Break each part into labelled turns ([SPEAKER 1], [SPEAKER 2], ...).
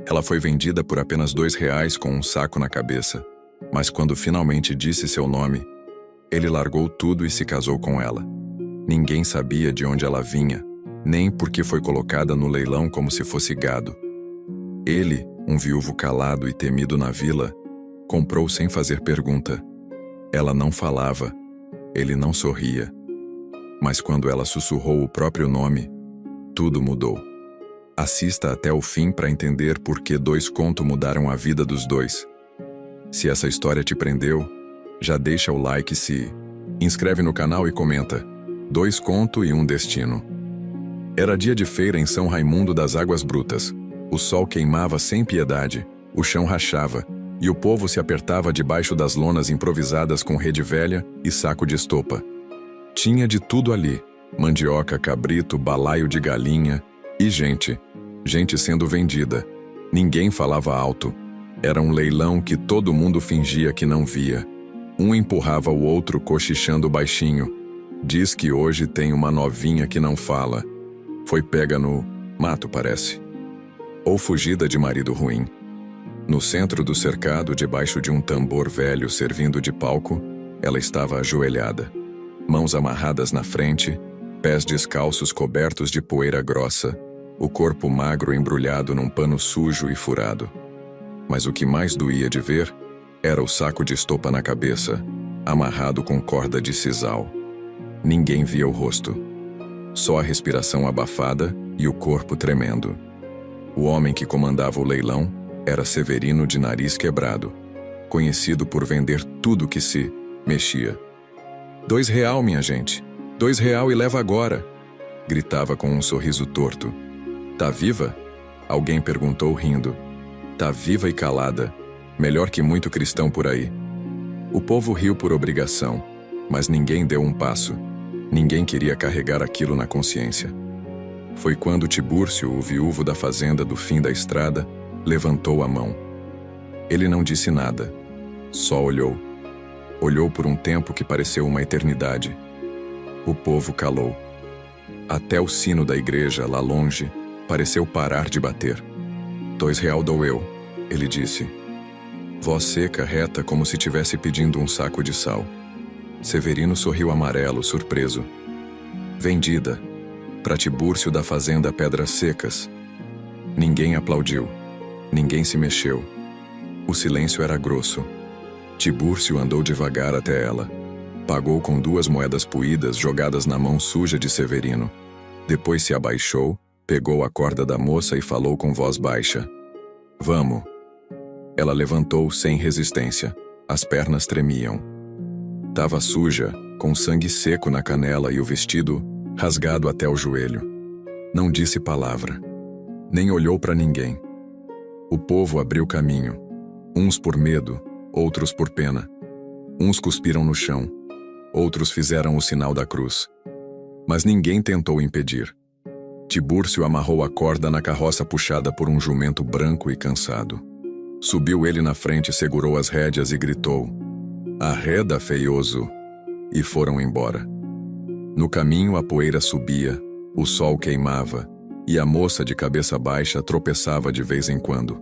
[SPEAKER 1] Ela foi vendida por apenas R$ 2 com um saco na cabeça, mas quando finalmente disse seu nome, ele largou tudo e se casou com ela. Ninguém sabia de onde ela vinha, nem porque foi colocada no leilão como se fosse gado. Ele, um viúvo calado e temido na vila, comprou sem fazer pergunta. Ela não falava, ele não sorria. Mas quando ela sussurrou o próprio nome, tudo mudou. Assista até o fim para entender por que 2 contos mudaram a vida dos dois. Se essa história te prendeu, já deixa o like, se inscreve no canal e comenta. 2 contos e um destino. Era dia de feira em São Raimundo das Águas Brutas. O sol queimava sem piedade, o chão rachava, e o povo se apertava debaixo das lonas improvisadas com rede velha e saco de estopa. Tinha de tudo ali: mandioca, cabrito, balaio de galinha e gente sendo vendida. Ninguém falava alto. Era um leilão que todo mundo fingia que não via. Um empurrava o outro cochichando baixinho. Diz que hoje tem uma novinha que não fala. Foi pega no mato, parece. Ou fugida de marido ruim. No centro do cercado, debaixo de um tambor velho servindo de palco, ela estava ajoelhada. Mãos amarradas na frente, pés descalços cobertos de poeira grossa, o corpo magro embrulhado num pano sujo e furado. Mas o que mais doía de ver era o saco de estopa na cabeça, amarrado com corda de sisal. Ninguém via o rosto. Só a respiração abafada e o corpo tremendo. O homem que comandava o leilão era Severino de nariz quebrado, conhecido por vender tudo que se mexia. R$ 2, minha gente. R$ 2 e leva agora! Gritava com um sorriso torto. Tá viva? Alguém perguntou rindo. Tá viva e calada. Melhor que muito cristão por aí. O povo riu por obrigação, mas ninguém deu um passo. Ninguém queria carregar aquilo na consciência. Foi quando Tibúrcio, o viúvo da fazenda do fim da estrada, levantou a mão. Ele não disse nada, só olhou. Olhou por um tempo que pareceu uma eternidade. O povo calou. Até o sino da igreja, lá longe, pareceu parar de bater. R$ 2 dou eu, ele disse. Voz seca, reta, como se tivesse pedindo um saco de sal. Severino sorriu amarelo, surpreso. Vendida, para Tibúrcio da fazenda Pedras Secas. Ninguém aplaudiu. Ninguém se mexeu. O silêncio era grosso. Tibúrcio andou devagar até ela. Pagou com 2 moedas puídas jogadas na mão suja de Severino. Depois se abaixou, pegou a corda da moça e falou com voz baixa. Vamos. Ela levantou sem resistência. As pernas tremiam. Tava suja, com sangue seco na canela e o vestido rasgado até o joelho. Não disse palavra. Nem olhou para ninguém. O povo abriu caminho. Uns por medo, outros por pena. Uns cuspiram no chão. Outros fizeram o sinal da cruz. Mas ninguém tentou impedir. Tibúrcio amarrou a corda na carroça puxada por um jumento branco e cansado. Subiu ele na frente, segurou as rédeas e gritou: Arreda, feioso! E foram embora. No caminho a poeira subia, o sol queimava, e a moça de cabeça baixa tropeçava de vez em quando.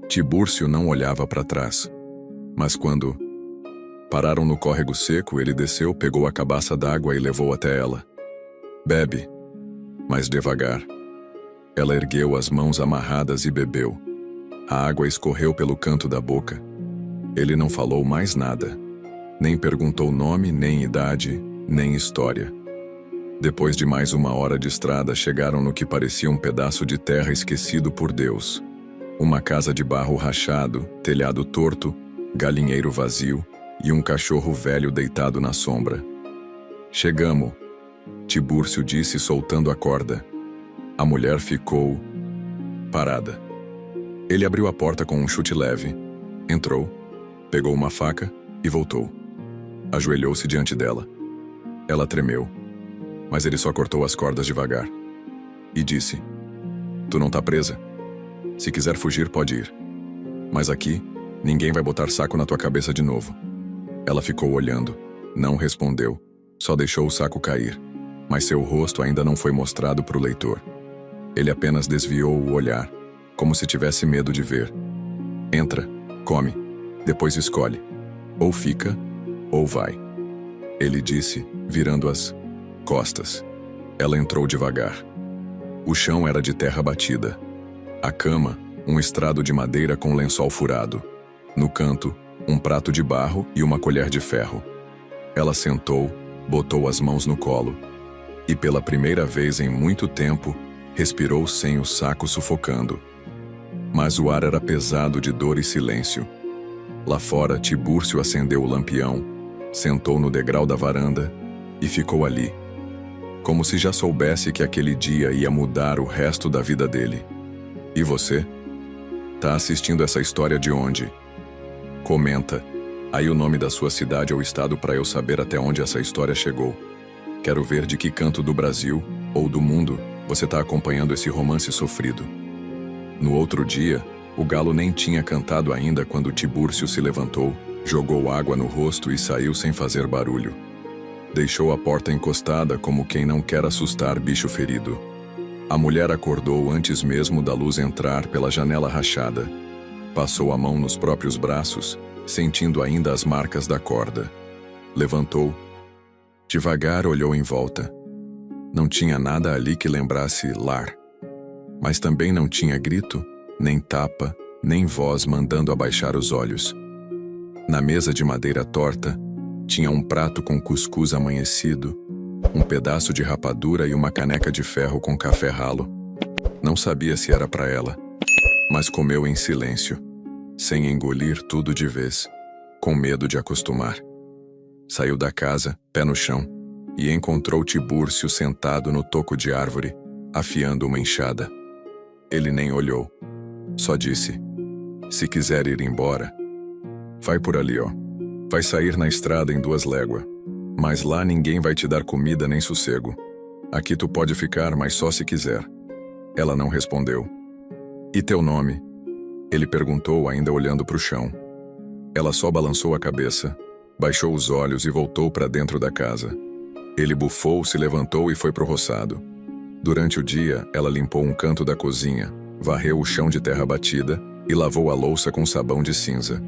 [SPEAKER 1] Tibúrcio não olhava para trás. Mas quando pararam no córrego seco, ele desceu, pegou a cabaça d'água e levou até ela. Bebe, mas devagar. Ela ergueu as mãos amarradas e bebeu. A água escorreu pelo canto da boca. Ele não falou mais nada. Nem perguntou nome, nem idade, nem história. Depois de mais 1 hora de estrada, chegaram no que parecia um pedaço de terra esquecido por Deus. Uma casa de barro rachado, telhado torto, galinheiro vazio e um cachorro velho deitado na sombra. Chegamos, Tibúrcio disse soltando a corda. A mulher ficou parada. Ele abriu a porta com um chute leve, entrou, pegou uma faca e voltou. Ajoelhou-se diante dela. Ela tremeu, mas ele só cortou as cordas devagar. E disse: Tu não tá presa. Se quiser fugir, pode ir. Mas aqui, ninguém vai botar saco na tua cabeça de novo. Ela ficou olhando, não respondeu, só deixou o saco cair. Mas seu rosto ainda não foi mostrado para o leitor. Ele apenas desviou o olhar. como se tivesse medo de ver. Entra, come, depois escolhe. Ou fica, ou vai. Ele disse, virando as costas. Ela entrou devagar. O chão era de terra batida. A cama, um estrado de madeira com lençol furado. No canto, um prato de barro e uma colher de ferro. Ela sentou, botou as mãos no colo. E pela primeira vez em muito tempo, respirou sem o saco sufocando. Mas o ar era pesado de dor e silêncio. Lá fora, Tibúrcio acendeu o lampião, sentou no degrau da varanda e ficou ali, como se já soubesse que aquele dia ia mudar o resto da vida dele. E você? Tá assistindo essa história de onde? Comenta aí o nome da sua cidade ou estado para eu saber até onde essa história chegou. Quero ver de que canto do Brasil, ou do mundo, você tá acompanhando esse romance sofrido. No outro dia, o galo nem tinha cantado ainda quando Tibúrcio se levantou, jogou água no rosto e saiu sem fazer barulho. Deixou a porta encostada como quem não quer assustar bicho ferido. A mulher acordou antes mesmo da luz entrar pela janela rachada. Passou a mão nos próprios braços, sentindo ainda as marcas da corda. Levantou. Devagar olhou em volta. Não tinha nada ali que lembrasse lar. Mas também não tinha grito, nem tapa, nem voz mandando abaixar os olhos. Na mesa de madeira torta, tinha um prato com cuscuz amanhecido, um pedaço de rapadura e uma caneca de ferro com café ralo. Não sabia se era para ela, mas comeu em silêncio, sem engolir tudo de vez, com medo de acostumar. Saiu da casa, pé no chão, e encontrou Tibúrcio sentado no toco de árvore, afiando uma enxada. Ele nem olhou. Só disse, se quiser ir embora, vai por ali, ó. Vai sair na estrada em 2 léguas. Mas lá ninguém vai te dar comida nem sossego. Aqui tu pode ficar, mas só se quiser. Ela não respondeu. E teu nome? Ele perguntou, ainda olhando para o chão. Ela só balançou a cabeça, baixou os olhos e voltou para dentro da casa. Ele bufou, se levantou e foi pro roçado. Durante o dia, ela limpou um canto da cozinha, varreu o chão de terra batida e lavou a louça com sabão de cinza.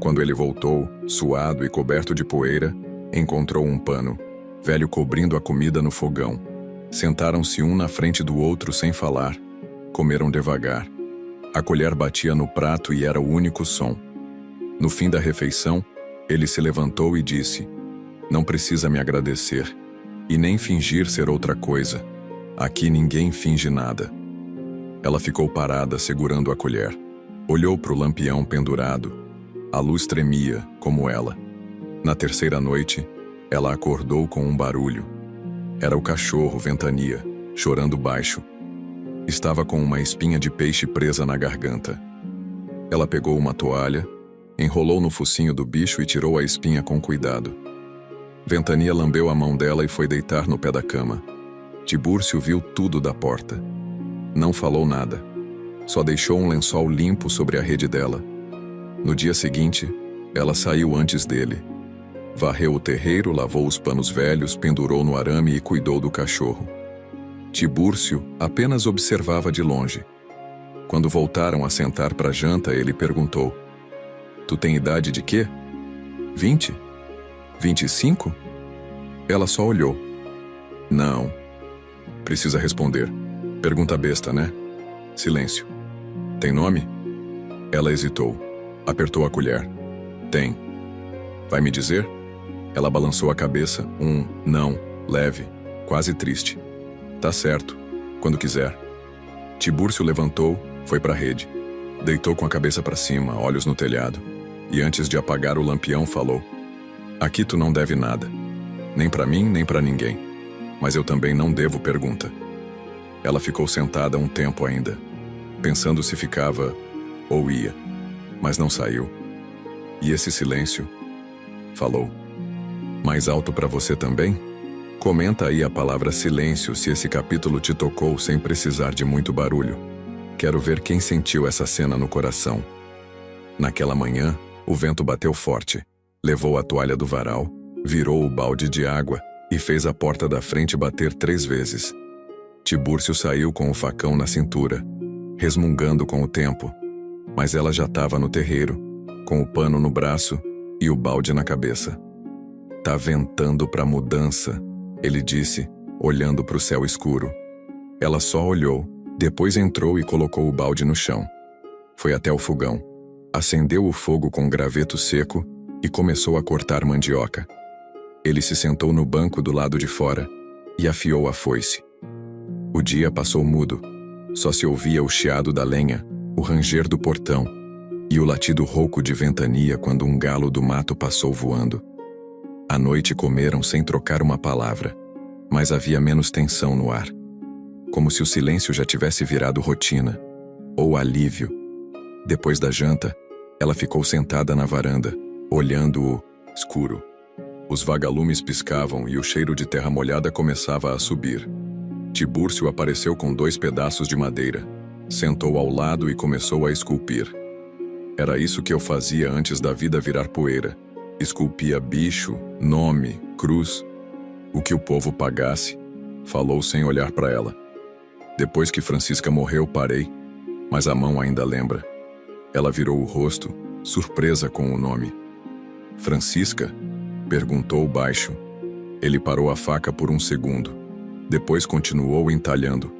[SPEAKER 1] Quando ele voltou, suado e coberto de poeira, encontrou um pano, velho cobrindo a comida no fogão. Sentaram-se um na frente do outro sem falar. Comeram devagar. A colher batia no prato e era o único som. No fim da refeição, ele se levantou e disse, não precisa me agradecer, e nem fingir ser outra coisa. Aqui ninguém finge nada. Ela ficou parada, segurando a colher. Olhou para o lampião pendurado. A luz tremia, como ela. Na terceira noite, ela acordou com um barulho. Era o cachorro Ventania, chorando baixo. Estava com uma espinha de peixe presa na garganta. Ela pegou uma toalha, enrolou no focinho do bicho e tirou a espinha com cuidado. Ventania lambeu a mão dela e foi deitar no pé da cama. Tibúrcio viu tudo da porta. Não falou nada. Só deixou um lençol limpo sobre a rede dela. No dia seguinte, ela saiu antes dele. Varreu o terreiro, lavou os panos velhos, pendurou no arame e cuidou do cachorro. Tibúrcio apenas observava de longe. Quando voltaram a sentar para a janta, ele perguntou, tu tem idade de quê? 20? 25? Ela só olhou. Não. Precisa responder. Pergunta besta, né? Silêncio. Tem nome? Ela hesitou. Apertou a colher. Tem. Vai me dizer? Ela balançou a cabeça. Não, leve, quase triste. Tá certo, quando quiser. Tibúrcio levantou, foi para a rede. Deitou com a cabeça para cima, olhos no telhado. E antes de apagar o lampião, falou, aqui tu não deve nada. Nem para mim, nem para ninguém. Mas eu também não devo pergunta. Ela ficou sentada um tempo ainda, pensando se ficava ou ia, mas não saiu. E esse silêncio? Falou. Mais alto para você também? Comenta aí a palavra silêncio se esse capítulo te tocou sem precisar de muito barulho. Quero ver quem sentiu essa cena no coração. Naquela manhã, o vento bateu forte, levou a toalha do varal, virou o balde de água e fez a porta da frente bater 3 vezes. Tibúrcio saiu com o facão na cintura. resmungando com o tempo. Mas ela já estava no terreiro, com o pano no braço e o balde na cabeça. "Tá ventando pra mudança", ele disse, olhando para o céu escuro. Ela só olhou, depois entrou e colocou o balde no chão. Foi até o fogão, acendeu o fogo com graveto seco e começou a cortar mandioca. Ele se sentou no banco do lado de fora e afiou a foice. O dia passou mudo. Só se ouvia o chiado da lenha, o ranger do portão e o latido rouco de ventania quando um galo do mato passou voando. À noite comeram sem trocar uma palavra, mas havia menos tensão no ar. Como se o silêncio já tivesse virado rotina, ou alívio. Depois da janta, ela ficou sentada na varanda, olhando o escuro. Os vagalumes piscavam e o cheiro de terra molhada começava a subir. Tibúrcio apareceu com 2 pedaços de madeira, sentou ao lado e começou a esculpir. Era isso que eu fazia antes da vida virar poeira. Esculpia bicho, nome, cruz. O que o povo pagasse, falou sem olhar para ela. Depois que Francisca morreu, parei, mas a mão ainda lembra. Ela virou o rosto, surpresa com o nome. "Francisca?", perguntou baixo. Ele parou a faca por um segundo. Depois continuou entalhando.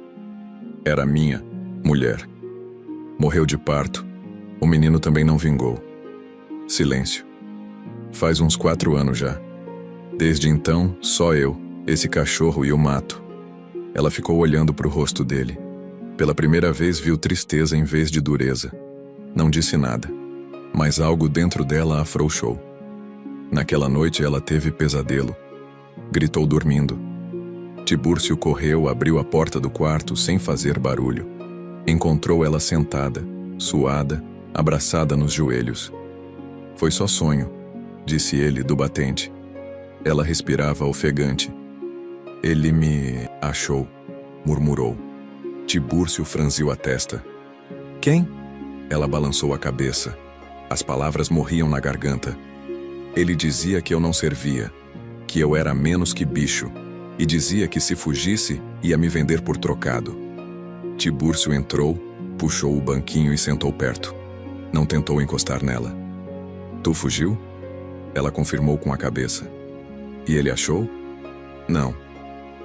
[SPEAKER 1] "Era minha mulher. Morreu de parto. O menino também não vingou." Silêncio. "Faz uns 4 anos já. Desde então, só eu, esse cachorro e o mato." Ela ficou olhando para o rosto dele. Pela primeira vez viu tristeza em vez de dureza. Não disse nada, mas algo dentro dela afrouxou. Naquela noite ela teve pesadelo. Gritou dormindo. Tibúrcio correu, abriu a porta do quarto sem fazer barulho. Encontrou ela sentada, suada, abraçada nos joelhos. "Foi só sonho", disse ele do batente. Ela respirava ofegante. "Ele me achou", murmurou. Tibúrcio franziu a testa. "Quem?" Ela balançou a cabeça. As palavras morriam na garganta. "Ele dizia que eu não servia, que eu era menos que bicho, e dizia que se fugisse, ia me vender por trocado." Tibúrcio entrou, puxou o banquinho e sentou perto. Não tentou encostar nela. "Tu fugiu?" Ela confirmou com a cabeça. "E ele achou?" "Não,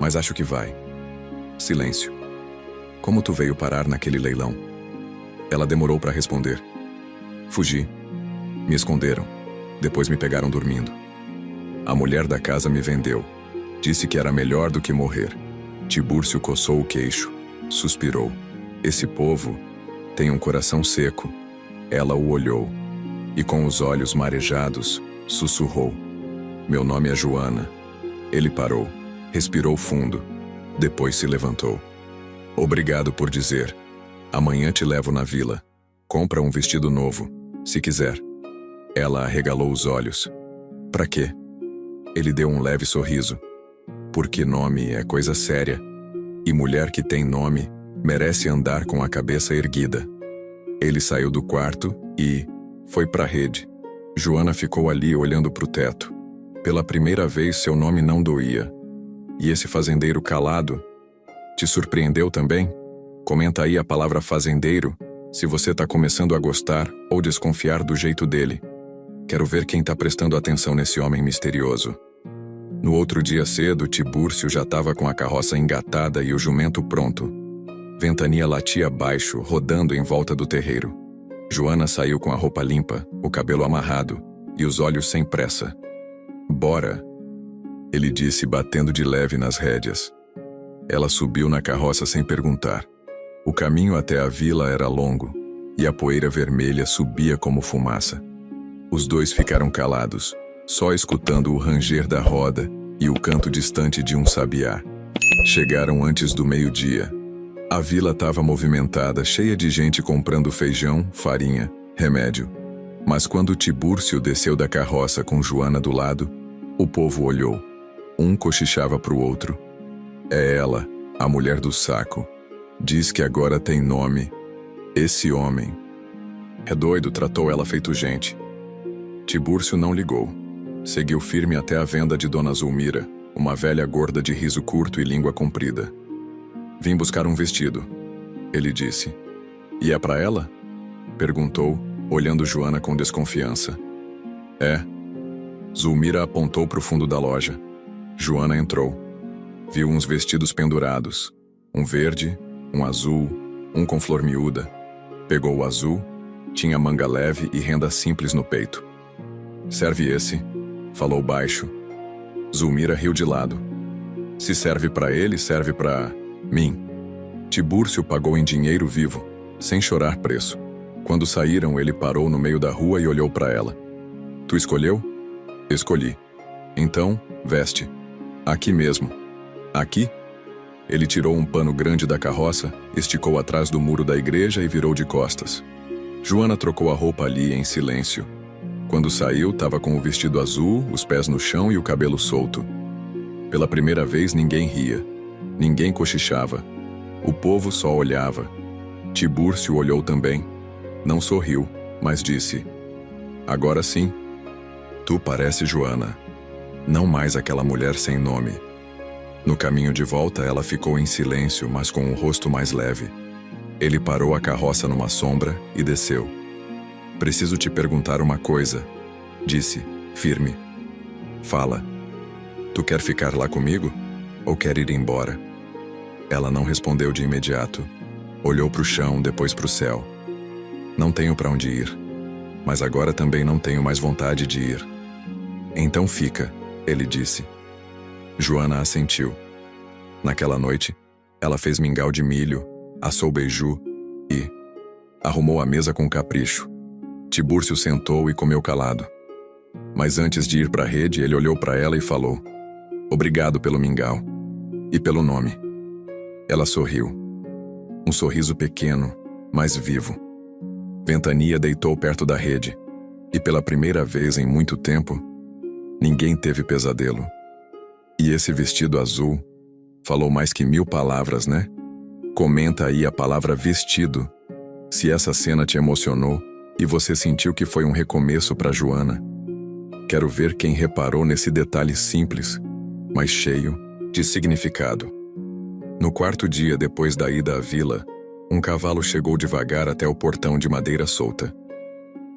[SPEAKER 1] mas acho que vai." Silêncio. "Como tu veio parar naquele leilão?" Ela demorou para responder. "Fugi. Me esconderam. Depois me pegaram dormindo. A mulher da casa me vendeu. Disse que era melhor do que morrer." Tibúrcio coçou o queixo. Suspirou. "Esse povo tem um coração seco." Ela o olhou. E com os olhos marejados, sussurrou. "Meu nome é Joana." Ele parou. Respirou fundo. Depois se levantou. "Obrigado por dizer. Amanhã te levo na vila. Compra um vestido novo, se quiser." Ela arregalou os olhos. "Pra quê?" Ele deu um leve sorriso. "Porque nome é coisa séria. E mulher que tem nome merece andar com a cabeça erguida." Ele saiu do quarto e foi pra rede. Joana ficou ali olhando pro teto. Pela primeira vez seu nome não doía. E esse fazendeiro calado? Te surpreendeu também? Comenta aí a palavra fazendeiro, se você tá começando a gostar ou desconfiar do jeito dele. Quero ver quem tá prestando atenção nesse homem misterioso. No outro dia cedo, Tibúrcio já estava com a carroça engatada e o jumento pronto. Ventania latia baixo, rodando em volta do terreiro. Joana saiu com a roupa limpa, o cabelo amarrado e os olhos sem pressa. "Bora", ele disse, batendo de leve nas rédeas. Ela subiu na carroça sem perguntar. O caminho até a vila era longo, e a poeira vermelha subia como fumaça. Os dois ficaram calados, só escutando o ranger da roda e o canto distante de um sabiá. Chegaram antes do meio-dia. A vila estava movimentada, cheia de gente comprando feijão, farinha, remédio. Mas quando Tibúrcio desceu da carroça com Joana do lado, o povo olhou. Um cochichava para o outro. "É ela, a mulher do saco. Diz que agora tem nome. Esse homem. É doido", tratou ela feito gente. Tibúrcio não ligou. Seguiu firme até a venda de Dona Zulmira, uma velha gorda de riso curto e língua comprida. "Vim buscar um vestido", ele disse. E é para ela? Perguntou, olhando Joana com desconfiança. É. Zulmira apontou para o fundo da loja. Joana entrou. Viu uns vestidos pendurados. Um verde, um azul, um com flor miúda. Pegou o azul, tinha manga leve e renda simples no peito. Serve esse, falou baixo. Zulmira riu de lado. Se serve para ele, serve para mim. Tibúrcio pagou em dinheiro vivo, sem chorar preço. Quando saíram, ele parou no meio da rua e olhou para ela. Tu escolheu? Escolhi. Então, veste. Aqui mesmo. Aqui? Ele tirou um pano grande da carroça, esticou atrás do muro da igreja e virou de costas. Joana trocou a roupa ali em silêncio. Quando saiu, estava com o vestido azul, os pés no chão e o cabelo solto. Pela primeira vez, ninguém ria. Ninguém cochichava. O povo só olhava. Tibúrcio olhou também. Não sorriu, mas disse: Agora sim. Tu parece Joana. Não mais aquela mulher sem nome. No caminho de volta, ela ficou em silêncio, mas com o rosto mais leve. Ele parou a carroça numa sombra e desceu. Preciso te perguntar uma coisa, disse, firme. Fala. Tu quer ficar lá comigo? Ou quer ir embora? Ela não respondeu de imediato. Olhou para o chão, depois para o céu. Não tenho para onde ir. Mas agora também não tenho mais vontade de ir. Então fica, ele disse. Joana assentiu. Naquela noite, ela fez mingau de milho, assou beiju e arrumou a mesa com capricho. Tibúrcio sentou e comeu calado. Mas antes de ir para a rede, ele olhou para ela e falou: Obrigado pelo mingau. E pelo nome. Ela sorriu. Um sorriso pequeno, mas vivo. Ventania deitou perto da rede. E pela primeira vez em muito tempo, ninguém teve pesadelo. E esse vestido azul falou mais que 1000 palavras, né? Comenta aí a palavra vestido. Se essa cena te emocionou e você sentiu que foi um recomeço para Joana. Quero ver quem reparou nesse detalhe simples, mas cheio de significado. No quarto dia depois da ida à vila, um cavalo chegou devagar até o portão de madeira solta.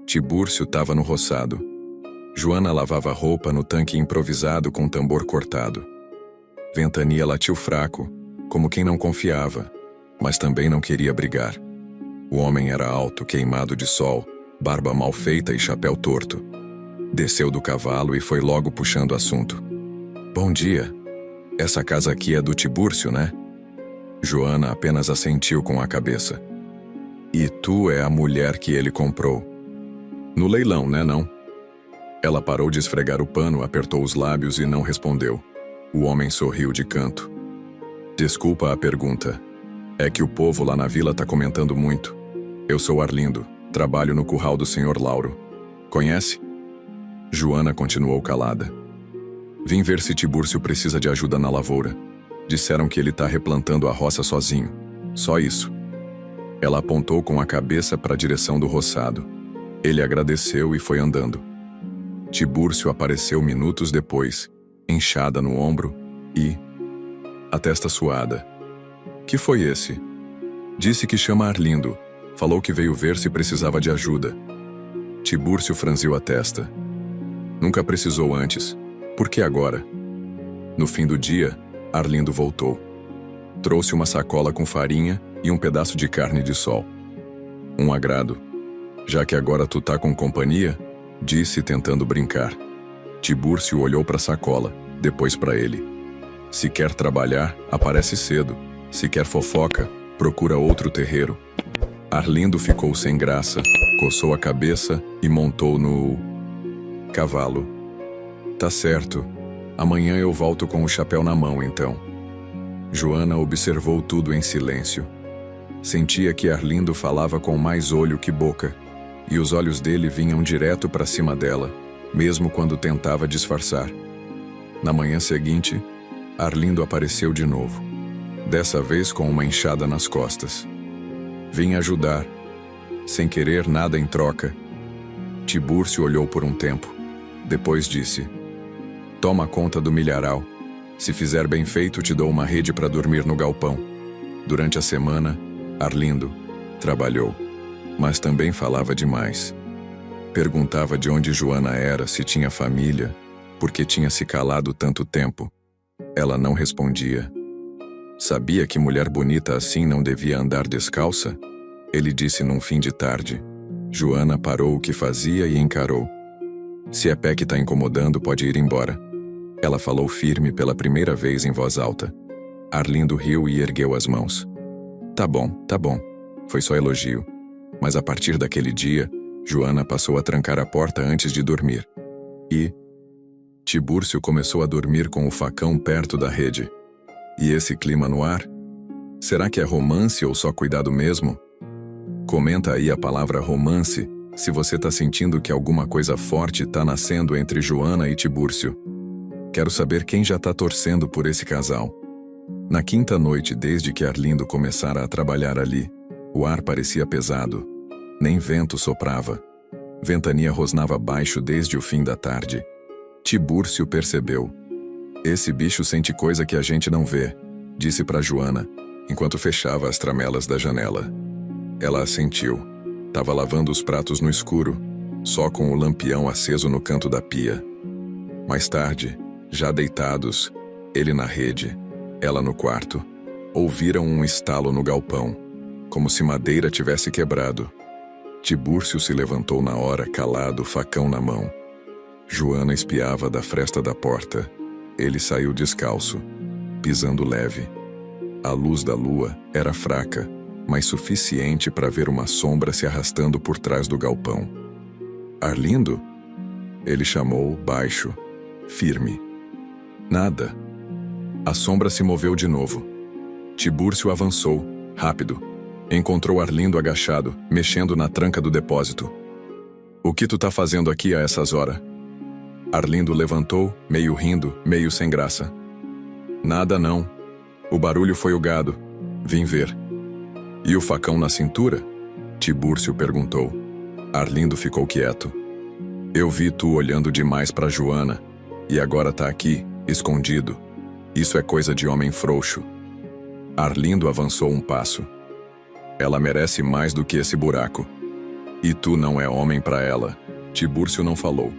[SPEAKER 1] Tibúrcio estava no roçado. Joana lavava roupa no tanque improvisado com tambor cortado. Ventania latiu fraco, como quem não confiava, mas também não queria brigar. O homem era alto, queimado de sol, barba mal feita e chapéu torto. Desceu do cavalo e foi logo puxando assunto. Bom dia. Essa casa aqui é do Tibúrcio, né? Joana apenas assentiu com a cabeça. E tu é a mulher que ele comprou. No leilão, né, não? Ela parou de esfregar o pano, apertou os lábios e não respondeu. O homem sorriu de canto. Desculpa a pergunta. É que o povo lá na vila tá comentando muito. Eu sou Arlindo, trabalho no curral do Sr. Lauro. Conhece? Joana continuou calada. Vim ver se Tibúrcio precisa de ajuda na lavoura. Disseram que ele tá replantando a roça sozinho. Só isso. Ela apontou com a cabeça para a direção do roçado. Ele agradeceu e foi andando. Tibúrcio apareceu minutos depois, inchada no ombro e a testa suada. Que foi esse? Disse que chama Arlindo. Falou que veio ver se precisava de ajuda. Tibúrcio franziu a testa. Nunca precisou antes. Por que agora? No fim do dia, Arlindo voltou. Trouxe uma sacola com farinha e um pedaço de carne de sol. Um agrado. Já que agora tu tá com companhia, disse tentando brincar. Tibúrcio olhou para a sacola, depois para ele. Se quer trabalhar, aparece cedo. Se quer fofoca, procura outro terreiro. Arlindo ficou sem graça, coçou a cabeça e montou no cavalo. Tá certo. Amanhã eu volto com o chapéu na mão, então. Joana observou tudo em silêncio. Sentia que Arlindo falava com mais olho que boca, e os olhos dele vinham direto para cima dela, mesmo quando tentava disfarçar. Na manhã seguinte, Arlindo apareceu de novo, dessa vez com uma enxada nas costas. Vim ajudar, sem querer nada em troca. Tibúrcio olhou por um tempo, depois disse: Toma conta do milharal. Se fizer bem feito, te dou uma rede para dormir no galpão. Durante a semana, Arlindo, Trabalhou, mas também falava demais. Perguntava de onde Joana era, se tinha família, por que tinha se calado tanto tempo. Ela não respondia. Sabia que mulher bonita assim não devia andar descalça? Ele disse num fim de tarde. Joana parou o que fazia e encarou. Se é pé que tá incomodando, pode ir embora. Ela falou firme pela primeira vez em voz alta. Arlindo riu e ergueu as mãos. Tá bom. Foi só elogio. Mas a partir daquele dia, Joana passou a trancar a porta antes de dormir. E Tibúrcio começou a dormir com o facão perto da rede. E esse clima no ar? Será que é romance ou só cuidado mesmo? Comenta aí a palavra romance, se você tá sentindo que alguma coisa forte tá nascendo entre Joana e Tibúrcio. Quero saber quem já tá torcendo por esse casal. Na quinta noite desde que Arlindo começara a trabalhar ali, o ar parecia pesado. Nem vento soprava. Ventania rosnava baixo desde o fim da tarde. Tibúrcio percebeu. Esse bicho sente coisa que a gente não vê, disse para Joana, enquanto fechava as tramelas da janela. Ela assentiu. Tava lavando os pratos no escuro, só com o lampião aceso no canto da pia. Mais tarde, já deitados, ele na rede, ela no quarto, ouviram um estalo no galpão, como se madeira tivesse quebrado. Tibúrcio se levantou na hora, calado, facão na mão. Joana espiava da fresta da porta. Ele saiu descalço, pisando leve. A luz da lua era fraca, mas suficiente para ver uma sombra se arrastando por trás do galpão. Arlindo? Ele chamou, baixo, firme. Nada. A sombra se moveu de novo. Tibúrcio avançou, rápido. Encontrou Arlindo agachado, mexendo na tranca do depósito. O que tu tá fazendo aqui a essas horas? Arlindo levantou, meio rindo, meio sem graça. Nada não. O barulho foi o gado. Vim ver. E o facão na cintura? Tibúrcio perguntou. Arlindo ficou quieto. Eu vi tu olhando demais pra Joana, e agora tá aqui, escondido. Isso é coisa de homem frouxo. Arlindo avançou um passo. Ela merece mais do que esse buraco. E tu não é homem pra ela. Tibúrcio não falou.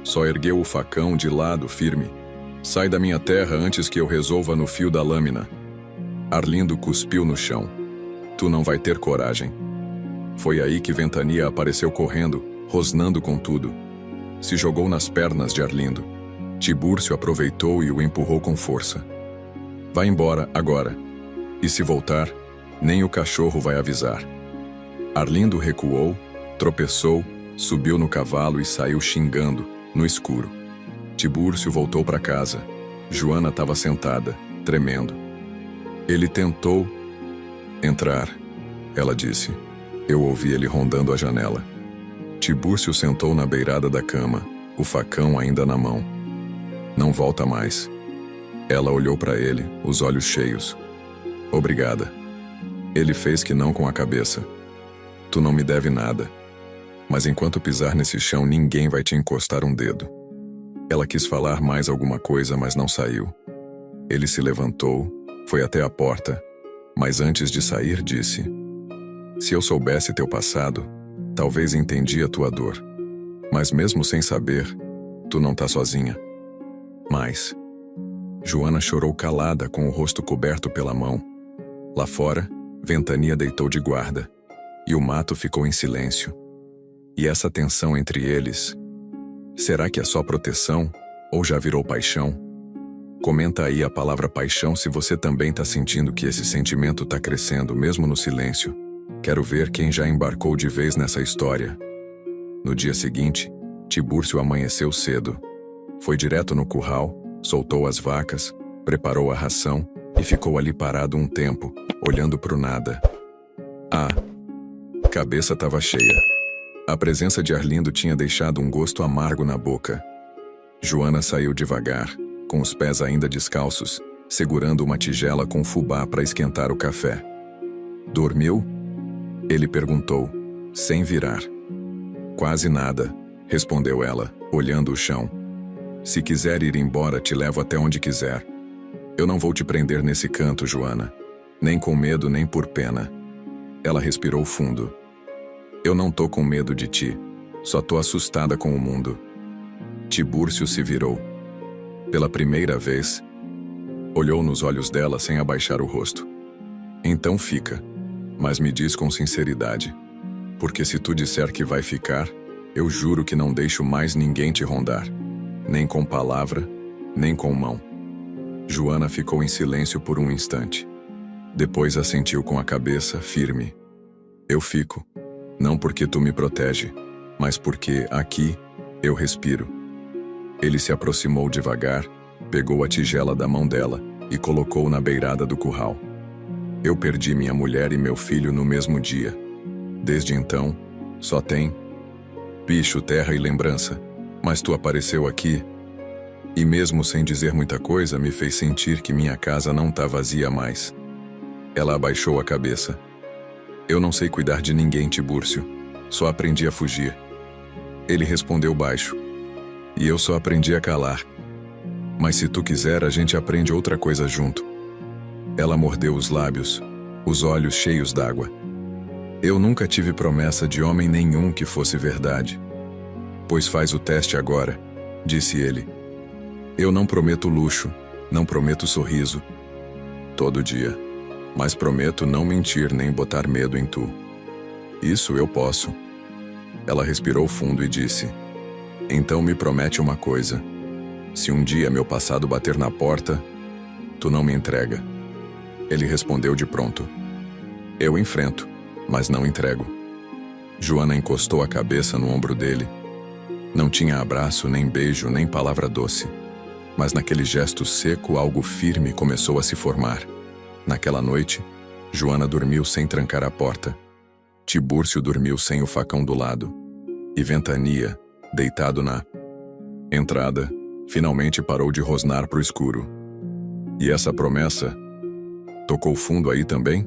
[SPEAKER 1] Só ergueu o facão de lado, firme. Sai da minha terra antes que eu resolva no fio da lâmina. Arlindo cuspiu no chão. Tu não vai ter coragem. Foi aí que Ventania apareceu correndo, rosnando com tudo. Se jogou nas pernas de Arlindo. Tibúrcio aproveitou e o empurrou com força. Vai embora, agora. E se voltar, nem o cachorro vai avisar. Arlindo recuou, tropeçou, subiu no cavalo e saiu xingando, no escuro. Tibúrcio voltou para casa. Joana estava sentada, tremendo. Ele tentou entrar, ela disse. Eu ouvi ele rondando a janela. Tibúrcio sentou na beirada da cama, o facão ainda na mão. Não volta mais. Ela olhou para ele, os olhos cheios. Obrigada. Ele fez que não com a cabeça. Tu não me deve nada. Mas enquanto pisar nesse chão, ninguém vai te encostar um dedo. Ela quis falar mais alguma coisa, mas não saiu. Ele se levantou, foi até a porta, mas antes de sair disse: se eu soubesse teu passado, talvez entendia tua dor. Mas mesmo sem saber, tu não tá sozinha. Mas Joana chorou calada, com o rosto coberto pela mão. Lá fora, Ventania deitou de guarda, e o mato ficou em silêncio. E essa tensão entre eles, será que é só proteção ou já virou paixão? Comenta aí a palavra paixão se você também tá sentindo que esse sentimento tá crescendo mesmo no silêncio. Quero ver quem já embarcou de vez nessa história. No dia seguinte, Tibúrcio amanheceu cedo. Foi direto no curral, soltou as vacas, preparou a ração e ficou ali parado um tempo, olhando pro nada. A cabeça estava cheia. A presença de Arlindo tinha deixado um gosto amargo na boca. Joana saiu devagar, com os pés ainda descalços, segurando uma tigela com fubá para esquentar o café. Dormiu? Ele perguntou, sem virar. Quase nada, respondeu ela, olhando o chão. Se quiser ir embora, te levo até onde quiser. Eu não vou te prender nesse canto, Joana. Nem com medo, nem por pena. Ela respirou fundo. Eu não tô com medo de ti, só tô assustada com o mundo. Tibúrcio se virou. Pela primeira vez, olhou nos olhos dela sem abaixar o rosto. Então fica, mas me diz com sinceridade, porque se tu disser que vai ficar, eu juro que não deixo mais ninguém te rondar, nem com palavra, nem com mão. Joana ficou em silêncio por um instante. Depois assentiu com a cabeça, firme. Eu fico, não porque tu me protege, mas porque, aqui, eu respiro. Ele se aproximou devagar, pegou a tigela da mão dela e colocou na beirada do curral. Eu perdi minha mulher e meu filho no mesmo dia. Desde então, só tem bicho, terra e lembrança. Mas tu apareceu aqui, e mesmo sem dizer muita coisa, me fez sentir que minha casa não tá vazia mais. Ela abaixou a cabeça. Eu não sei cuidar de ninguém, Tibúrcio. Só aprendi a fugir. Ele respondeu baixo. E eu só aprendi a calar. Mas se tu quiser, a gente aprende outra coisa junto. Ela mordeu os lábios, os olhos cheios d'água. Eu nunca tive promessa de homem nenhum que fosse verdade. Pois faz o teste agora, disse ele. Eu não prometo luxo, não prometo sorriso. Todo dia. Mas prometo não mentir nem botar medo em tu. Isso eu posso. Ela respirou fundo e disse: então me promete uma coisa. Se um dia meu passado bater na porta, tu não me entrega. Ele respondeu de pronto. Eu enfrento, mas não entrego. Joana encostou a cabeça no ombro dele. Não tinha abraço, nem beijo, nem palavra doce. Mas naquele gesto seco, algo firme começou a se formar. Naquela noite, Joana dormiu sem trancar a porta. Tibúrcio dormiu sem o facão do lado. E Ventania, deitado na entrada, finalmente parou de rosnar pro escuro. E essa promessa tocou fundo aí também?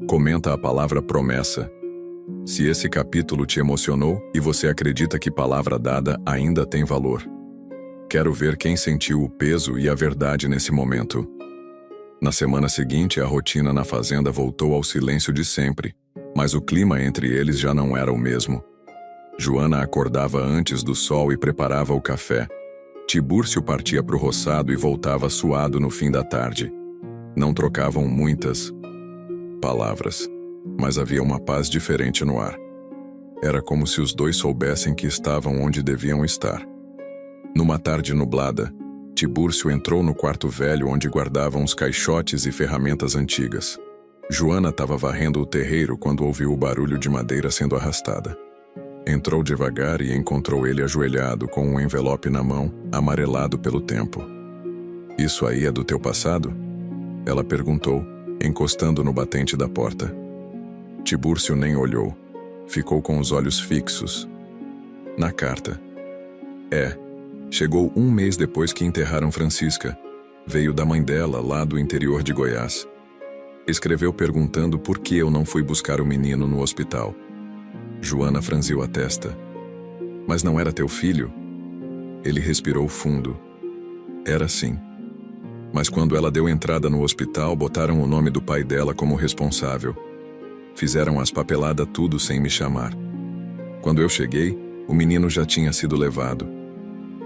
[SPEAKER 1] Comenta a palavra promessa. Se esse capítulo te emocionou e você acredita que palavra dada ainda tem valor. Quero ver quem sentiu o peso e a verdade nesse momento. Na semana seguinte, a rotina na fazenda voltou ao silêncio de sempre, mas o clima entre eles já não era o mesmo. Joana acordava antes do sol e preparava o café. Tibúrcio partia pro roçado e voltava suado no fim da tarde. Não trocavam muitas palavras, mas havia uma paz diferente no ar. Era como se os dois soubessem que estavam onde deviam estar. Numa tarde nublada, Tibúrcio entrou no quarto velho onde guardavam os caixotes e ferramentas antigas. Joana estava varrendo o terreiro quando ouviu o barulho de madeira sendo arrastada. Entrou devagar e encontrou ele ajoelhado com um envelope na mão, amarelado pelo tempo. Isso aí é do teu passado? Ela perguntou, encostando no batente da porta. Tibúrcio nem olhou. Ficou com os olhos fixos. Na carta. Chegou um mês depois que enterraram Francisca. Veio da mãe dela, lá do interior de Goiás. Escreveu perguntando por que eu não fui buscar o menino no hospital. Joana franziu a testa. Mas não era teu filho? Ele respirou fundo. Era sim. Mas quando ela deu entrada no hospital, botaram o nome do pai dela como responsável. Fizeram as papeladas tudo sem me chamar. Quando eu cheguei, o menino já tinha sido levado.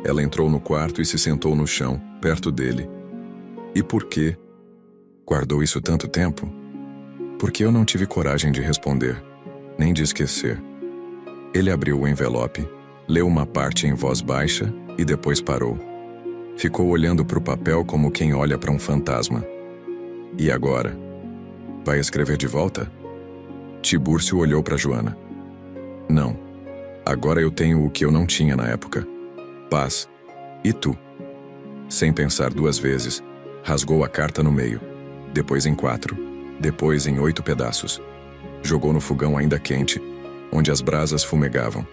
[SPEAKER 1] Ela entrou no quarto e se sentou no chão, perto dele. E por quê? Guardou isso tanto tempo? Porque eu não tive coragem de responder, nem de esquecer. Ele abriu o envelope, leu uma parte em voz baixa e depois parou. Ficou olhando para o papel como quem olha para um fantasma. E agora? Vai escrever de volta? Tibúrcio olhou para Joana. Não. Agora eu tenho o que eu não tinha na época. Paz. E tu? Sem pensar duas vezes, rasgou a carta no meio, depois em 4, depois em 8 pedaços. Jogou no fogão ainda quente, onde as brasas fumegavam.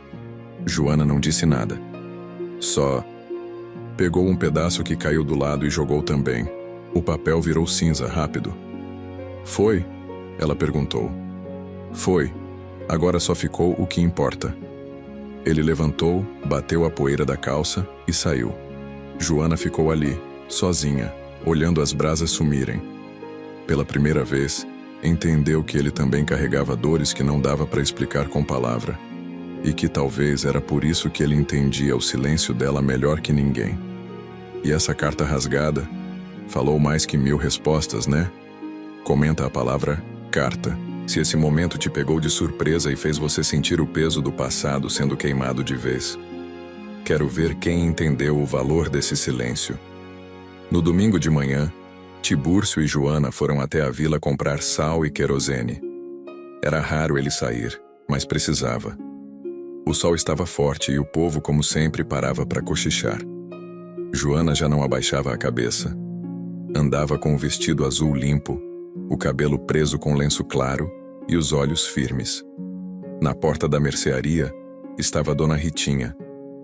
[SPEAKER 1] Joana não disse nada. Só pegou um pedaço que caiu do lado e jogou também. O papel virou cinza rápido. Foi? Ela perguntou. Foi. Agora só ficou o que importa. Ele levantou, bateu a poeira da calça e saiu. Joana ficou ali, sozinha, olhando as brasas sumirem. Pela primeira vez, Entendeu que ele também carregava dores que não dava para explicar com palavra, e que talvez era por isso que ele entendia o silêncio dela melhor que ninguém. E essa carta rasgada falou mais que 1000 respostas, né? Comenta a palavra carta. Se esse momento te pegou de surpresa e fez você sentir o peso do passado sendo queimado de vez. Quero ver quem entendeu o valor desse silêncio. No domingo de manhã, Tibúrcio e Joana foram até a vila comprar sal e querosene. Era raro ele sair, mas precisava. O sol estava forte e o povo, como sempre, parava para cochichar. Joana já não abaixava a cabeça. Andava com o vestido azul limpo, o cabelo preso com lenço claro e os olhos firmes. Na porta da mercearia estava Dona Ritinha,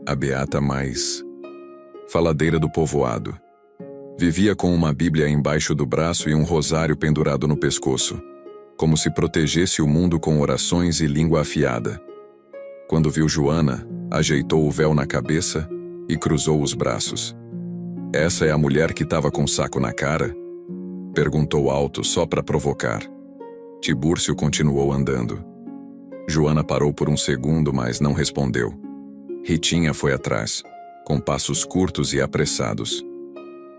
[SPEAKER 1] a beata mais faladeira do povoado. Vivia com uma Bíblia embaixo do braço e um rosário pendurado no pescoço, como se protegesse o mundo com orações e língua afiada. Quando viu Joana, ajeitou o véu na cabeça e cruzou os braços. "Essa é a mulher que estava com saco na cara?" Perguntou alto só para provocar. Tibúrcio continuou andando. Joana parou por um segundo, mas não respondeu. Ritinha foi atrás, com passos curtos e apressados.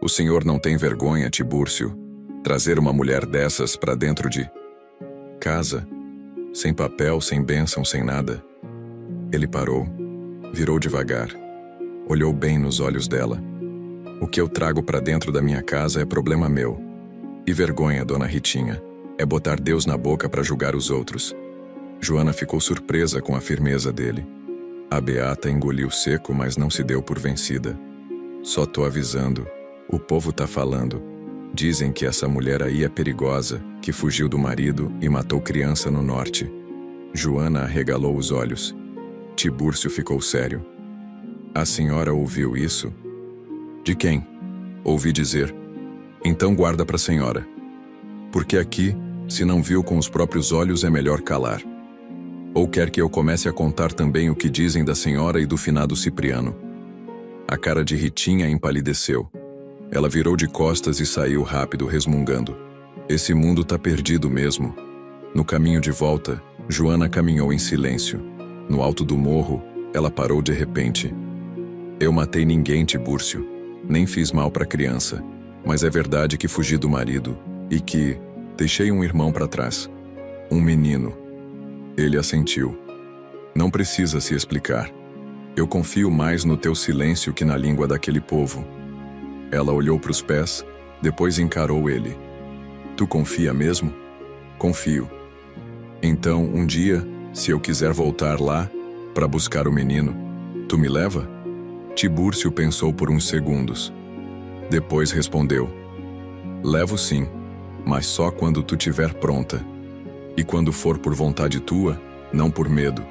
[SPEAKER 1] "O senhor não tem vergonha, Tibúrcio, trazer uma mulher dessas para dentro de casa, sem papel, sem bênção, sem nada?" Ele parou, virou devagar, olhou bem nos olhos dela. "O que eu trago para dentro da minha casa é problema meu. E vergonha, Dona Ritinha, é botar Deus na boca para julgar os outros." Joana ficou surpresa com a firmeza dele. A beata engoliu seco, mas não se deu por vencida. "Só tô avisando, o povo tá falando. Dizem que essa mulher aí é perigosa, que fugiu do marido e matou criança no norte." Joana arregalou os olhos. Tibúrcio ficou sério. "A senhora ouviu isso?" "De quem?" "Ouvi dizer." "Então guarda para a senhora. Porque aqui, se não viu com os próprios olhos, é melhor calar. Ou quer que eu comece a contar também o que dizem da senhora e do finado Cipriano?" A cara de Ritinha empalideceu. Ela virou de costas e saiu rápido, resmungando. "Esse mundo tá perdido mesmo." No caminho de volta, Joana caminhou em silêncio. No alto do morro, ela parou de repente. "Eu matei ninguém, Tibúrcio. Nem fiz mal para criança. Mas é verdade que fugi do marido e que deixei um irmão para trás. Um menino." Ele assentiu. "Não precisa se explicar. Eu confio mais no teu silêncio que na língua daquele povo." Ela olhou para os pés, depois encarou ele. "Tu confia mesmo?" "Confio." "Então, um dia, se eu quiser voltar lá, para buscar o menino, tu me leva?" Tibúrcio pensou por uns segundos. Depois respondeu. "Levo sim, mas só quando tu estiver pronta. E quando for por vontade tua, não por medo."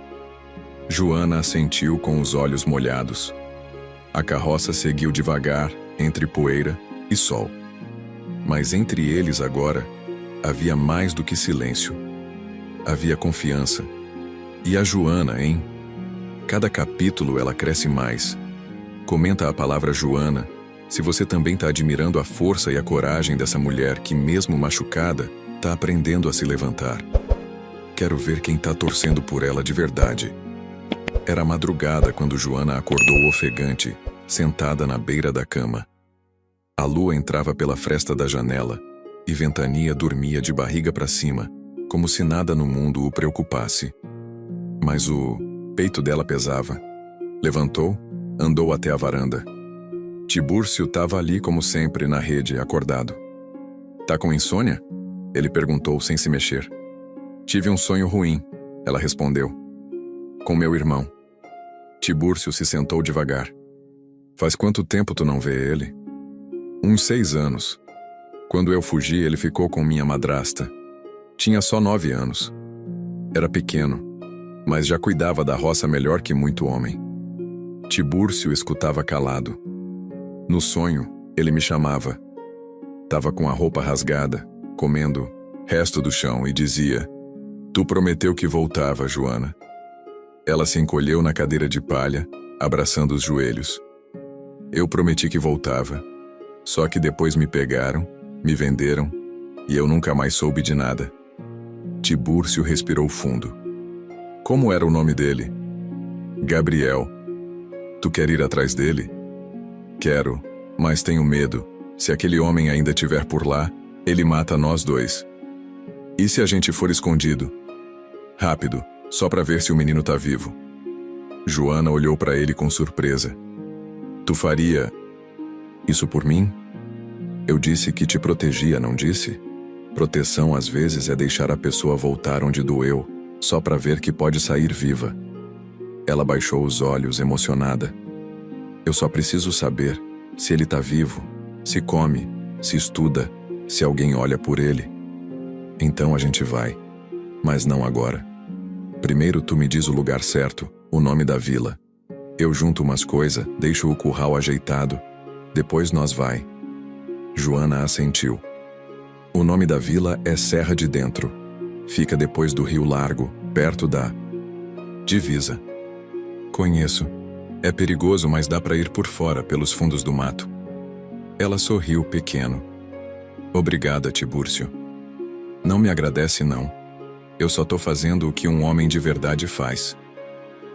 [SPEAKER 1] Joana assentiu com os olhos molhados. A carroça seguiu devagar, entre poeira e sol. Mas entre eles agora, havia mais do que silêncio. Havia confiança. E a Joana, hein? Cada capítulo ela cresce mais. Comenta a palavra Joana, se você também está admirando a força e a coragem dessa mulher que, mesmo machucada, está aprendendo a se levantar. Quero ver quem está torcendo por ela de verdade. Era madrugada quando Joana acordou ofegante, sentada na beira da cama. A lua entrava pela fresta da janela e Ventania dormia de barriga para cima, como se nada no mundo o preocupasse. Mas o peito dela pesava. Levantou, andou até a varanda. Tibúrcio estava ali como sempre, na rede, acordado. "Tá com insônia?" ele perguntou sem se mexer. "Tive um sonho ruim", ela respondeu. "Com meu irmão." Tibúrcio se sentou devagar. "Faz quanto tempo tu não vê ele?" "Uns 6 anos. Quando eu fugi, ele ficou com minha madrasta. Tinha só 9 anos. Era pequeno, mas já cuidava da roça melhor que muito homem." Tibúrcio escutava calado. No sonho, ele me chamava. Tava com a roupa rasgada, comendo resto do chão e dizia: "Tu prometeu que voltava, Joana." Ela se encolheu na cadeira de palha, abraçando os joelhos. "Eu prometi que voltava. Só que depois me pegaram, me venderam, e eu nunca mais soube de nada." Tibúrcio respirou fundo. Como era o nome dele? Gabriel. Tu quer ir atrás dele? Quero, mas tenho medo. Se aquele homem ainda estiver por lá, ele mata nós dois. E se a gente for escondido? Rápido, só para ver se o menino tá vivo. Joana olhou para ele com surpresa. Tu faria isso por mim? Eu disse que te protegia, não disse? Proteção às vezes é deixar a pessoa voltar onde doeu, só para ver que pode sair viva. Ela baixou os olhos, emocionada. Eu só preciso saber se ele tá vivo, se come, se estuda, se alguém olha por ele. Então a gente vai, mas não agora. Primeiro tu me diz o lugar certo, o nome da vila. Eu junto umas coisas, deixo o curral ajeitado. Depois nós vai. Joana assentiu. O nome da vila é Serra de Dentro. Fica depois do Rio Largo, perto da divisa. Conheço. É perigoso, mas dá para ir por fora, pelos fundos do mato. Ela sorriu pequeno. Obrigada, Tibúrcio. Não me agradece, não. Eu só tô fazendo o que um homem de verdade faz.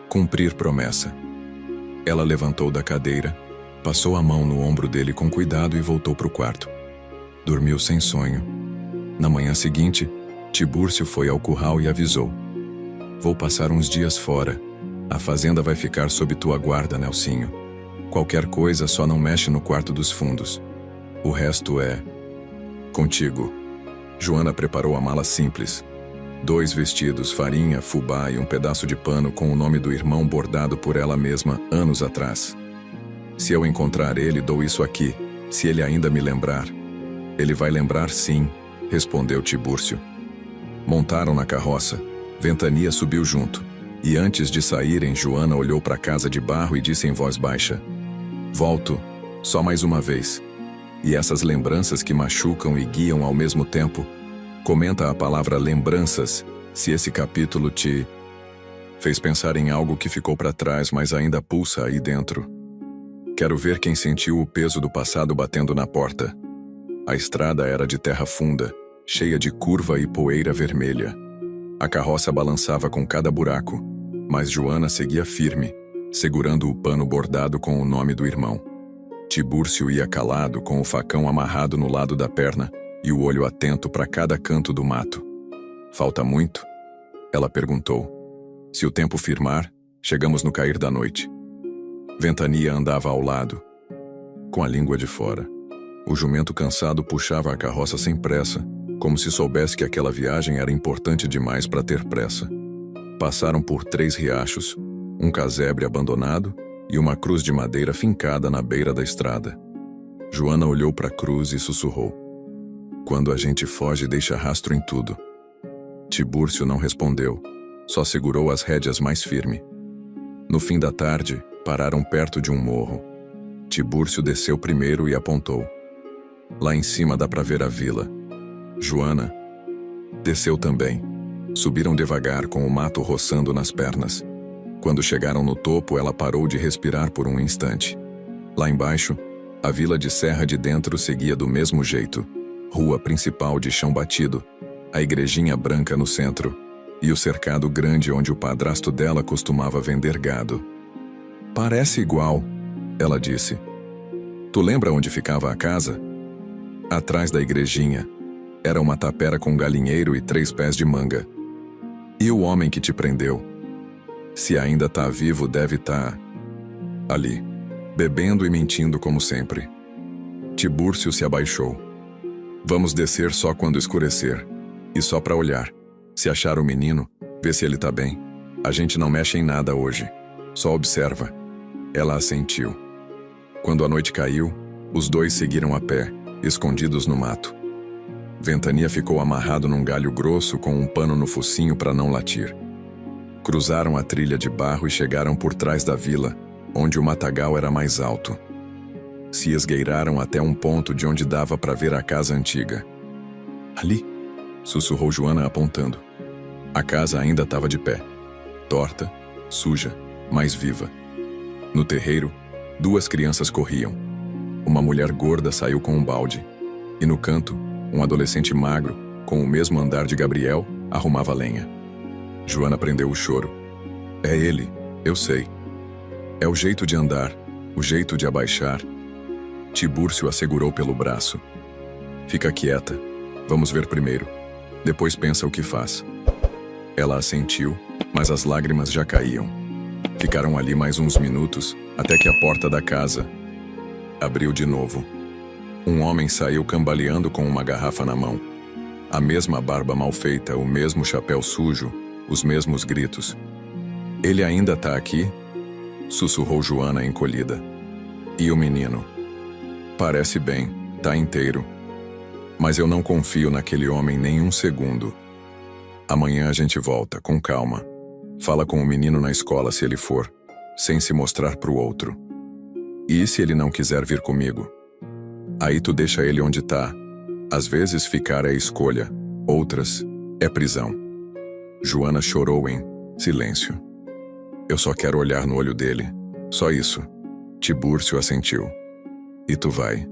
[SPEAKER 1] Cumprir promessa. Ela levantou da cadeira, passou a mão no ombro dele com cuidado e voltou pro quarto. Dormiu sem sonho. Na manhã seguinte, Tibúrcio foi ao curral e avisou. Vou passar uns dias fora. A fazenda vai ficar sob tua guarda, Nelsinho. Qualquer coisa, só não mexe no quarto dos fundos. O resto é contigo. Joana preparou a mala simples. 2 vestidos, farinha, fubá e um pedaço de pano com o nome do irmão bordado por ela mesma anos atrás. Se eu encontrar ele, dou isso aqui, se ele ainda me lembrar. Ele vai lembrar, sim, respondeu Tibúrcio. Montaram na carroça. Ventania subiu junto. E antes de saírem, Joana olhou para a casa de barro e disse em voz baixa: Volto, só mais uma vez. E essas lembranças que machucam e guiam ao mesmo tempo. Comenta a palavra lembranças, se esse capítulo te fez pensar em algo que ficou para trás, mas ainda pulsa aí dentro. Quero ver quem sentiu o peso do passado batendo na porta. A estrada era de terra funda, cheia de curva e poeira vermelha. A carroça balançava com cada buraco, mas Joana seguia firme, segurando o pano bordado com o nome do irmão. Tibúrcio ia calado, com o facão amarrado no lado da perna e o olho atento para cada canto do mato. Falta muito? Ela perguntou. Se o tempo firmar, chegamos no cair da noite. Ventania andava ao lado, com a língua de fora. O jumento cansado puxava a carroça sem pressa, como se soubesse que aquela viagem era importante demais para ter pressa. Passaram por 3 riachos, um casebre abandonado e uma cruz de madeira fincada na beira da estrada. Joana olhou para a cruz e sussurrou. Quando a gente foge, deixa rastro em tudo. Tibúrcio não respondeu, só segurou as rédeas mais firme. No fim da tarde, pararam perto de um morro. Tibúrcio desceu primeiro e apontou. Lá em cima dá para ver a vila. Joana desceu também. Subiram devagar, com o mato roçando nas pernas. Quando chegaram no topo, ela parou de respirar por um instante. Lá embaixo, a vila de Serra de Dentro seguia do mesmo jeito. Rua principal de chão batido, a igrejinha branca no centro e o cercado grande onde o padrasto dela costumava vender gado. Parece igual, ela disse. Tu lembra onde ficava a casa? Atrás da igrejinha. Era uma tapera com galinheiro e 3 pés de manga. E o homem que te prendeu? Se ainda tá vivo, deve tá ali, bebendo e mentindo como sempre. Tibúrcio se abaixou. Vamos descer só quando escurecer. E só para olhar. Se achar o menino, vê se ele tá bem. A gente não mexe em nada hoje. Só observa. Ela assentiu. Quando a noite caiu, os 2 seguiram a pé, escondidos no mato. Ventania ficou amarrado num galho grosso com um pano no focinho para não latir. Cruzaram a trilha de barro e chegaram por trás da vila, onde o matagal era mais alto. Se esgueiraram até um ponto de onde dava para ver a casa antiga. Ali, sussurrou Joana apontando. A casa ainda estava de pé, torta, suja, mas viva. No terreiro, 2 crianças corriam. Uma mulher gorda saiu com um balde. E no canto, um adolescente magro, com o mesmo andar de Gabriel, arrumava lenha. Joana prendeu o choro. É ele, eu sei. É o jeito de andar, o jeito de abaixar. Tibúrcio a segurou pelo braço. Fica quieta. Vamos ver primeiro. Depois pensa o que faz. Ela assentiu, mas as lágrimas já caíam. Ficaram ali mais uns minutos, até que a porta da casa abriu de novo. Um homem saiu cambaleando com uma garrafa na mão. A mesma barba mal feita, o mesmo chapéu sujo, os mesmos gritos. Ele ainda tá aqui? Sussurrou Joana encolhida. E o menino? Parece bem, tá inteiro. Mas eu não confio naquele homem nem um segundo. Amanhã a gente volta, com calma. Fala com o menino na escola se ele for, sem se mostrar pro outro. E se ele não quiser vir comigo? Aí tu deixa ele onde tá. Às vezes ficar é escolha, outras é prisão. Joana chorou em silêncio. Eu só quero olhar no olho dele, só isso. Tibúrcio assentiu. E tu vai.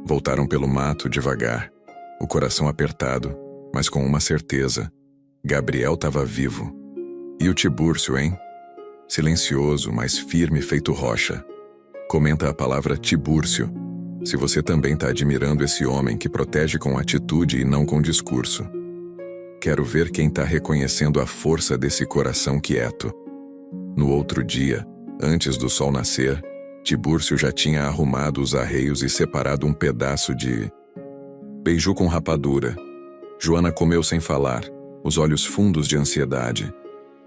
[SPEAKER 1] Voltaram pelo mato devagar, o coração apertado, mas com uma certeza. Gabriel estava vivo. E o Tibúrcio, hein? Silencioso, mas firme feito rocha. Comenta a palavra Tibúrcio, se você também está admirando esse homem que protege com atitude e não com discurso. Quero ver quem está reconhecendo a força desse coração quieto. No outro dia, antes do sol nascer, Tibúrcio já tinha arrumado os arreios e separado um pedaço de beiju com rapadura. Joana comeu sem falar, os olhos fundos de ansiedade.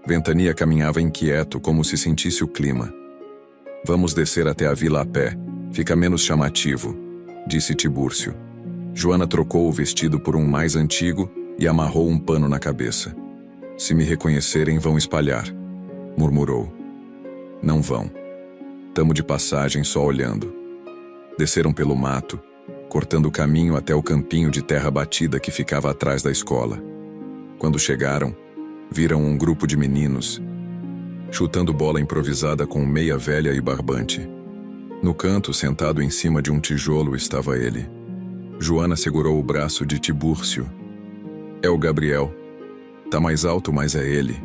[SPEAKER 1] Ventania caminhava inquieto, como se sentisse o clima. Vamos descer até a vila a pé, fica menos chamativo, disse Tibúrcio. Joana trocou o vestido por um mais antigo e amarrou um pano na cabeça. Se me reconhecerem, vão espalhar, murmurou. Não vão. Tamo de passagem só olhando. Desceram pelo mato, cortando o caminho até o campinho de terra batida que ficava atrás da escola. Quando chegaram, viram um grupo de meninos, chutando bola improvisada com meia velha e barbante. No canto, sentado em cima de um tijolo, estava ele. Joana segurou o braço de Tibúrcio. É o Gabriel. Tá mais alto, mas é ele.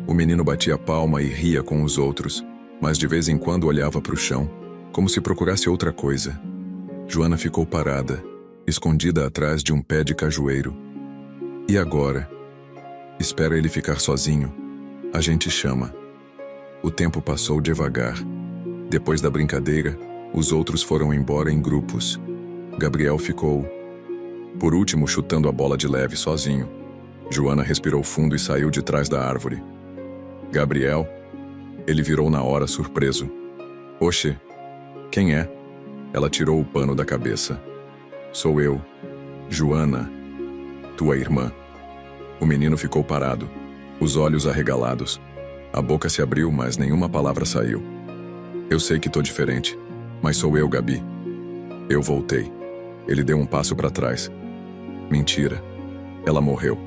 [SPEAKER 1] O menino batia palma e ria com os outros, mas de vez em quando olhava para o chão, como se procurasse outra coisa. Joana ficou parada, escondida atrás de um pé de cajueiro. E agora? Espera ele ficar sozinho. A gente chama. O tempo passou devagar. Depois da brincadeira, os outros foram embora em grupos. Gabriel ficou, por último, chutando a bola de leve sozinho. Joana respirou fundo e saiu de trás da árvore. Gabriel? Ele virou na hora, surpreso. Oxe, quem é? Ela tirou o pano da cabeça. Sou eu, Joana, tua irmã. O menino ficou parado, os olhos arregalados. A boca se abriu, mas nenhuma palavra saiu. Eu sei que tô diferente, mas sou eu, Gabi. Eu voltei. Ele deu um passo para trás. Mentira. Ela morreu.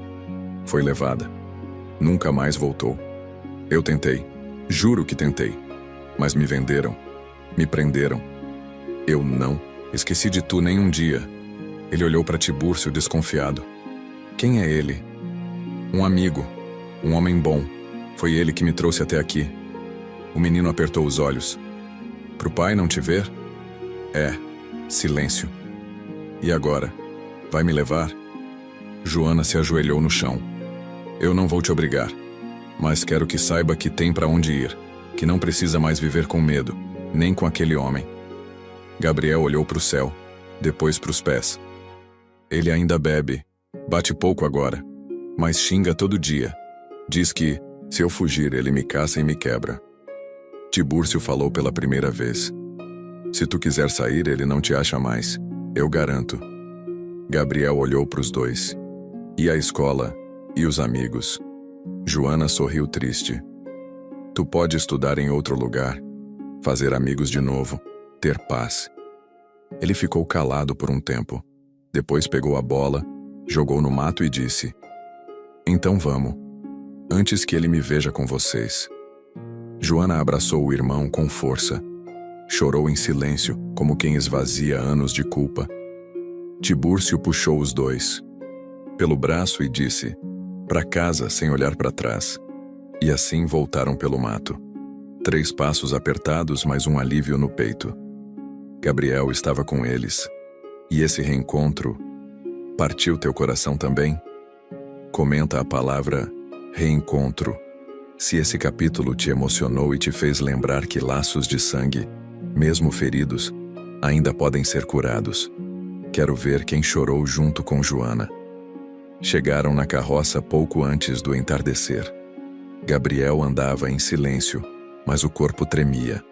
[SPEAKER 1] Foi levada. Nunca mais voltou. Eu tentei. Juro que tentei. Mas me venderam. Me prenderam. Eu não esqueci de tu nem um dia. Ele olhou para Tibúrcio desconfiado. Quem é ele? Um amigo. Um homem bom. Foi ele que me trouxe até aqui. O menino apertou os olhos. Pro pai não te ver? É. Silêncio. E agora? Vai me levar? Joana se ajoelhou no chão. Eu não vou te obrigar. Mas quero que saiba que tem para onde ir. Que não precisa mais viver com medo. Nem com aquele homem. Gabriel olhou pro céu. Depois pros pés. Ele ainda bebe. Bate pouco agora. Mas xinga todo dia. Diz que, se eu fugir, ele me caça e me quebra. Tibúrcio falou pela primeira vez. Se tu quiser sair, ele não te acha mais. Eu garanto. Gabriel olhou para os dois. E a escola? E os amigos? Joana sorriu triste. Tu pode estudar em outro lugar, fazer amigos de novo, ter paz. Ele ficou calado por um tempo. Depois pegou a bola, jogou no mato e disse: Então vamos, antes que ele me veja com vocês. Joana abraçou o irmão com força. Chorou em silêncio, como quem esvazia anos de culpa. Tibúrcio puxou os dois pelo braço e disse: para casa sem olhar para trás. E assim voltaram pelo mato. 3 passos apertados, mas um alívio no peito. Gabriel estava com eles. E esse reencontro partiu teu coração também? Comenta a palavra reencontro. Se esse capítulo te emocionou e te fez lembrar que laços de sangue, mesmo feridos, ainda podem ser curados. Quero ver quem chorou junto com Joana. Chegaram na carroça pouco antes do entardecer. Gabriel andava em silêncio, mas o corpo tremia.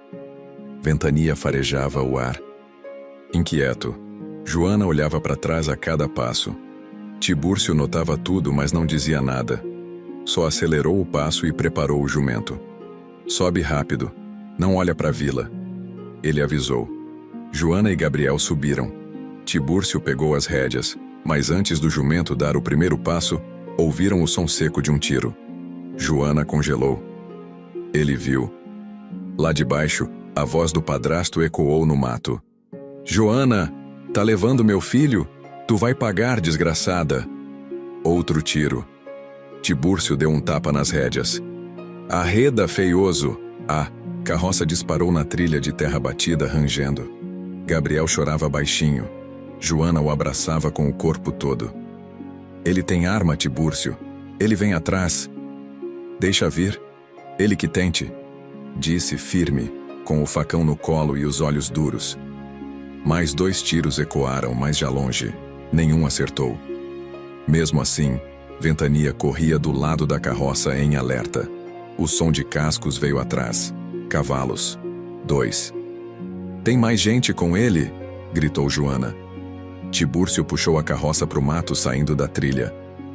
[SPEAKER 1] Ventania farejava o ar. Inquieto, Joana olhava para trás a cada passo. Tibúrcio notava tudo, mas não dizia nada. Só acelerou o passo e preparou o jumento. Sobe rápido, não olha para a vila. Ele avisou. Joana e Gabriel subiram. Tibúrcio pegou as rédeas, mas antes do jumento dar o primeiro passo, ouviram o som seco de um tiro. Joana congelou. Ele viu. Lá de baixo, a voz do padrasto ecoou no mato. Joana, tá levando meu filho? Tu vai pagar, desgraçada. Outro tiro. Tibúrcio deu um tapa nas rédeas. Arreda, feioso! A carroça disparou na trilha de terra batida, rangendo. Gabriel chorava baixinho. Joana o abraçava com o corpo todo. Ele tem arma, Tibúrcio. Ele vem atrás. Deixa vir. Ele que tente. Disse firme, com o facão no colo e os olhos duros. Mais 2 tiros ecoaram, mas já longe. Nenhum acertou. Mesmo assim, Ventania corria do lado da carroça em alerta. O som de cascos veio atrás. Cavalos. 2. Tem mais gente com ele? Gritou Joana. Tibúrcio puxou a carroça para o mato saindo da trilha.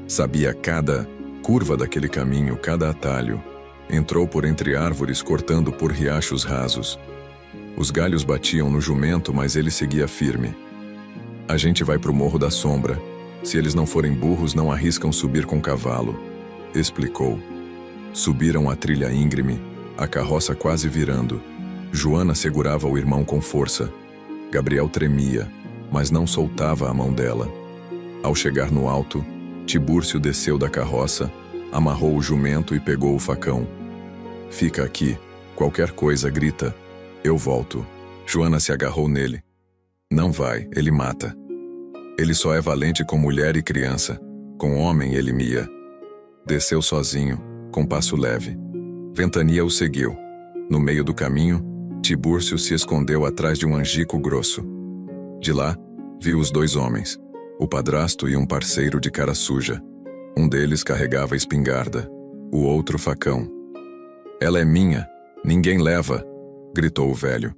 [SPEAKER 1] Sabia cada curva daquele caminho, cada atalho. Entrou por entre árvores, cortando por riachos rasos. Os galhos batiam no jumento, mas ele seguia firme. A gente vai pro Morro da Sombra. Se eles não forem burros, não arriscam subir com cavalo, explicou. Subiram a trilha íngreme, a carroça quase virando. Joana segurava o irmão com força. Gabriel tremia, mas não soltava a mão dela. Ao chegar no alto, Tibúrcio desceu da carroça, amarrou o jumento e pegou o facão. Fica aqui, qualquer coisa, grita. Eu volto. Joana se agarrou nele. Não vai, ele mata. Ele só é valente com mulher e criança. Com homem ele mia. Desceu sozinho, com passo leve. Ventania o seguiu. No meio do caminho, Tibúrcio se escondeu atrás de um angico grosso. De lá, viu os 2 homens, o padrasto e um parceiro de cara suja. Um deles carregava a espingarda, o outro facão. Ela é minha, ninguém leva, gritou o velho.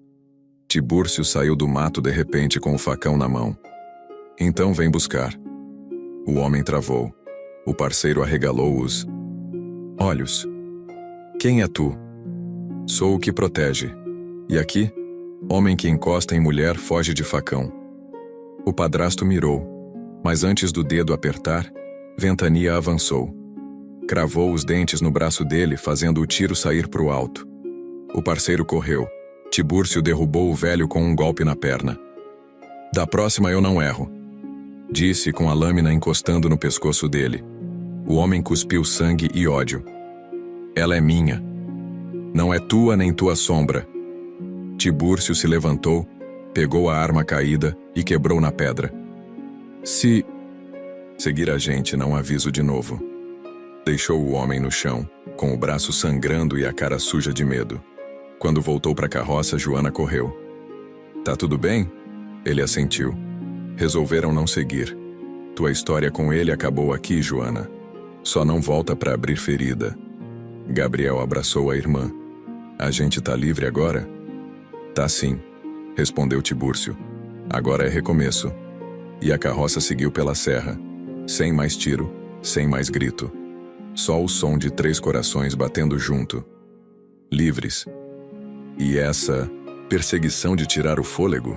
[SPEAKER 1] Tibúrcio saiu do mato de repente com o facão na mão. Então vem buscar. O homem travou. O parceiro arregalou os olhos. Quem é tu? Sou o que protege. E aqui, homem que encosta em mulher foge de facão. O padrasto mirou, mas antes do dedo apertar, Ventania avançou. Cravou os dentes no braço dele, fazendo o tiro sair pro alto. O parceiro correu. Tibúrcio derrubou o velho com um golpe na perna. Da próxima eu não erro, disse com a lâmina encostando no pescoço dele. O homem cuspiu sangue e ódio. Ela é minha. Não é tua nem tua sombra. Tibúrcio se levantou, pegou a arma caída e quebrou na pedra. Se seguir a gente, não aviso de novo. Deixou o homem no chão, com o braço sangrando e a cara suja de medo. Quando voltou para a carroça, Joana correu. Tá tudo bem? Ele assentiu. Resolveram não seguir. Tua história com ele acabou aqui, Joana. Só não volta para abrir ferida. Gabriel abraçou a irmã. A gente tá livre agora? Tá sim, respondeu Tibúrcio. Agora é recomeço. E a carroça seguiu pela serra. Sem mais tiro, sem mais grito. Só o som de 3 corações batendo junto. Livres. E essa perseguição de tirar o fôlego?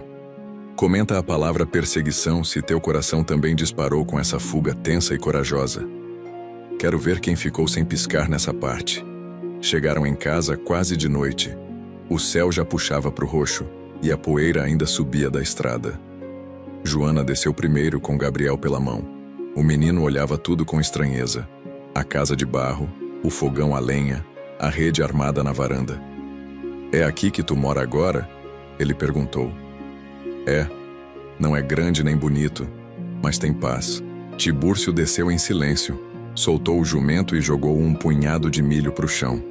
[SPEAKER 1] Comenta a palavra perseguição se teu coração também disparou com essa fuga tensa e corajosa. Quero ver quem ficou sem piscar nessa parte. Chegaram em casa quase de noite. O céu já puxava pro roxo e a poeira ainda subia da estrada. Joana desceu primeiro com Gabriel pela mão. O menino olhava tudo com estranheza. A casa de barro, o fogão a lenha, a rede armada na varanda. É aqui que tu mora agora? Ele perguntou. É. Não é grande nem bonito, mas tem paz. Tibúrcio desceu em silêncio, soltou o jumento e jogou um punhado de milho pro chão.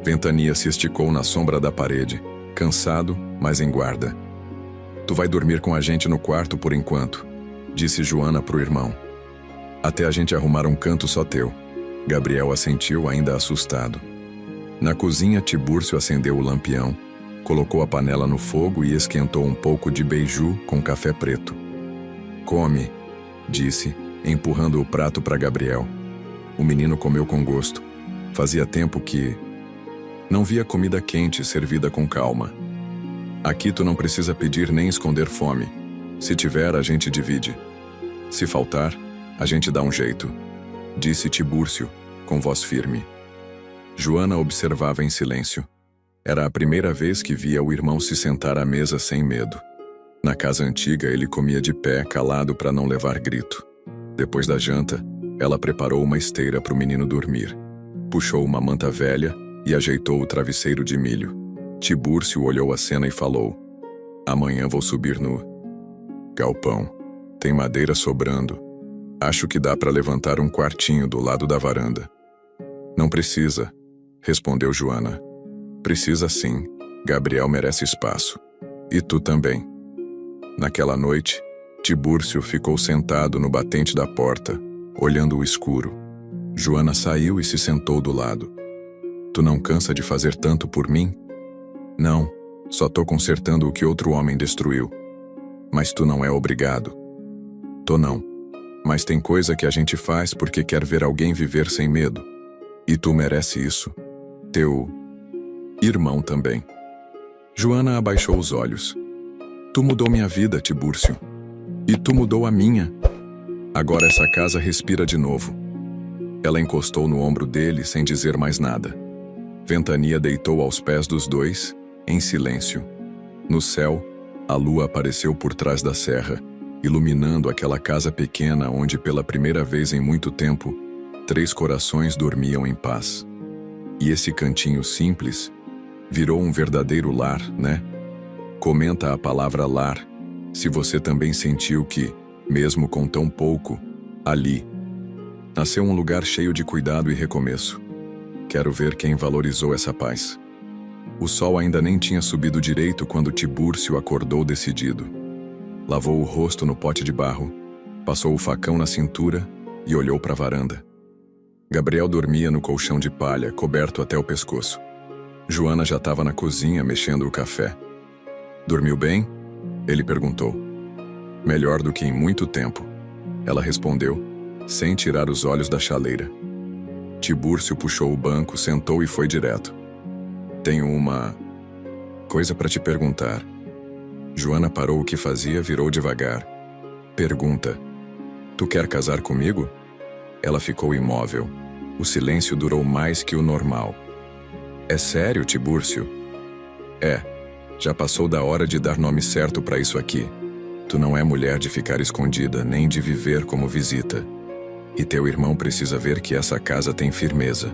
[SPEAKER 1] Ventania se esticou na sombra da parede, cansado, mas em guarda. Tu vai dormir com a gente no quarto por enquanto, disse Joana pro irmão. Até a gente arrumar um canto só teu. Gabriel assentiu, ainda assustado. Na cozinha, Tibúrcio acendeu o lampião, colocou a panela no fogo e esquentou um pouco de beiju com café preto. Come, disse, empurrando o prato para Gabriel. O menino comeu com gosto. Fazia tempo que não via comida quente servida com calma. Aqui tu não precisa pedir nem esconder fome. Se tiver, a gente divide. Se faltar, a gente dá um jeito, disse Tibúrcio, com voz firme. Joana observava em silêncio. Era a primeira vez que via o irmão se sentar à mesa sem medo. Na casa antiga, ele comia de pé, calado para não levar grito. Depois da janta, ela preparou uma esteira para o menino dormir. Puxou uma manta velha e ajeitou o travesseiro de milho. Tibúrcio olhou a cena e falou: Amanhã vou subir no galpão. Tem madeira sobrando. Acho que dá para levantar um quartinho do lado da varanda. Não precisa, respondeu Joana. Precisa sim. Gabriel merece espaço. E tu também. Naquela noite, Tibúrcio ficou sentado no batente da porta, olhando o escuro. Joana saiu e se sentou do lado. Tu não cansa de fazer tanto por mim? Não, só tô consertando o que outro homem destruiu. Mas tu não é obrigado. Tô não. Mas tem coisa que a gente faz porque quer ver alguém viver sem medo. E tu merece isso. Teu irmão também. Joana abaixou os olhos. Tu mudou minha vida, Tibúrcio. E tu mudou a minha. Agora essa casa respira de novo. Ela encostou no ombro dele sem dizer mais nada. Ventania deitou aos pés dos dois, em silêncio. No céu, a lua apareceu por trás da serra, iluminando aquela casa pequena onde pela primeira vez em muito tempo, 3 corações dormiam em paz. E esse cantinho simples virou um verdadeiro lar, né? Comenta a palavra lar, se você também sentiu que, mesmo com tão pouco, ali, nasceu um lugar cheio de cuidado e recomeço. Quero ver quem valorizou essa paz. O sol ainda nem tinha subido direito quando Tibúrcio acordou decidido. Lavou o rosto no pote de barro, passou o facão na cintura e olhou para a varanda. Gabriel dormia no colchão de palha, coberto até o pescoço. Joana já estava na cozinha, mexendo o café. Dormiu bem? Ele perguntou. Melhor do que em muito tempo. Ela respondeu, sem tirar os olhos da chaleira. Tibúrcio puxou o banco, sentou e foi direto. Tenho uma coisa para te perguntar. Joana parou o que fazia, virou devagar. Pergunta. Tu quer casar comigo? Ela ficou imóvel. O silêncio durou mais que o normal. É sério, Tibúrcio? É. Já passou da hora de dar nome certo para isso aqui. Tu não é mulher de ficar escondida, nem de viver como visita. E teu irmão precisa ver que essa casa tem firmeza.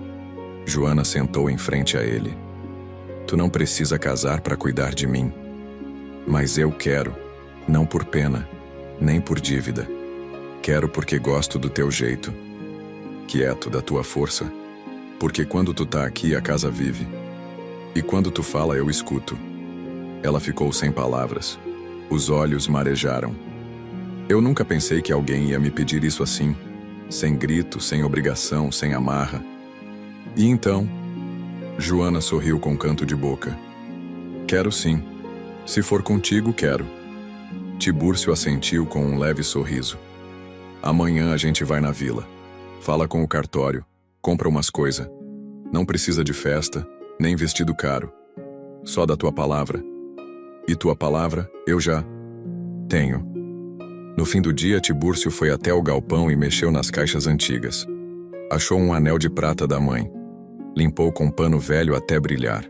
[SPEAKER 1] Joana sentou em frente a ele. Tu não precisa casar para cuidar de mim. Mas eu quero, não por pena, nem por dívida. Quero porque gosto do teu jeito. Quieto, da tua força. Porque quando tu tá aqui, a casa vive. E quando tu fala, eu escuto. Ela ficou sem palavras. Os olhos marejaram. Eu nunca pensei que alguém ia me pedir isso assim. Sem grito, sem obrigação, sem amarra. E então, Joana sorriu com canto de boca. Quero sim. Se for contigo, quero. Tibúrcio assentiu com um leve sorriso. Amanhã a gente vai na vila. Fala com o cartório. Compra umas coisas. Não precisa de festa, nem vestido caro. Só da tua palavra. E tua palavra, eu já tenho. No fim do dia, Tibúrcio foi até o galpão e mexeu nas caixas antigas. Achou um anel de prata da mãe. Limpou com pano velho até brilhar.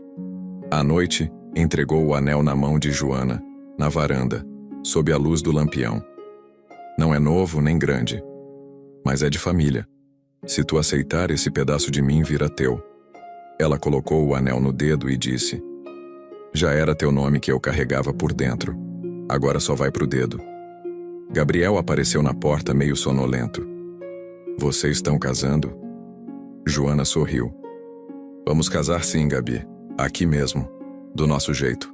[SPEAKER 1] À noite, entregou o anel na mão de Joana, na varanda, sob a luz do lampião. Não é novo nem grande, mas é de família. Se tu aceitar, esse pedaço de mim vira teu. Ela colocou o anel no dedo e disse: já era teu nome que eu carregava por dentro. Agora só vai pro dedo. Gabriel apareceu na porta meio sonolento. Vocês estão casando? Joana sorriu. Vamos casar sim, Gabi. Aqui mesmo. Do nosso jeito.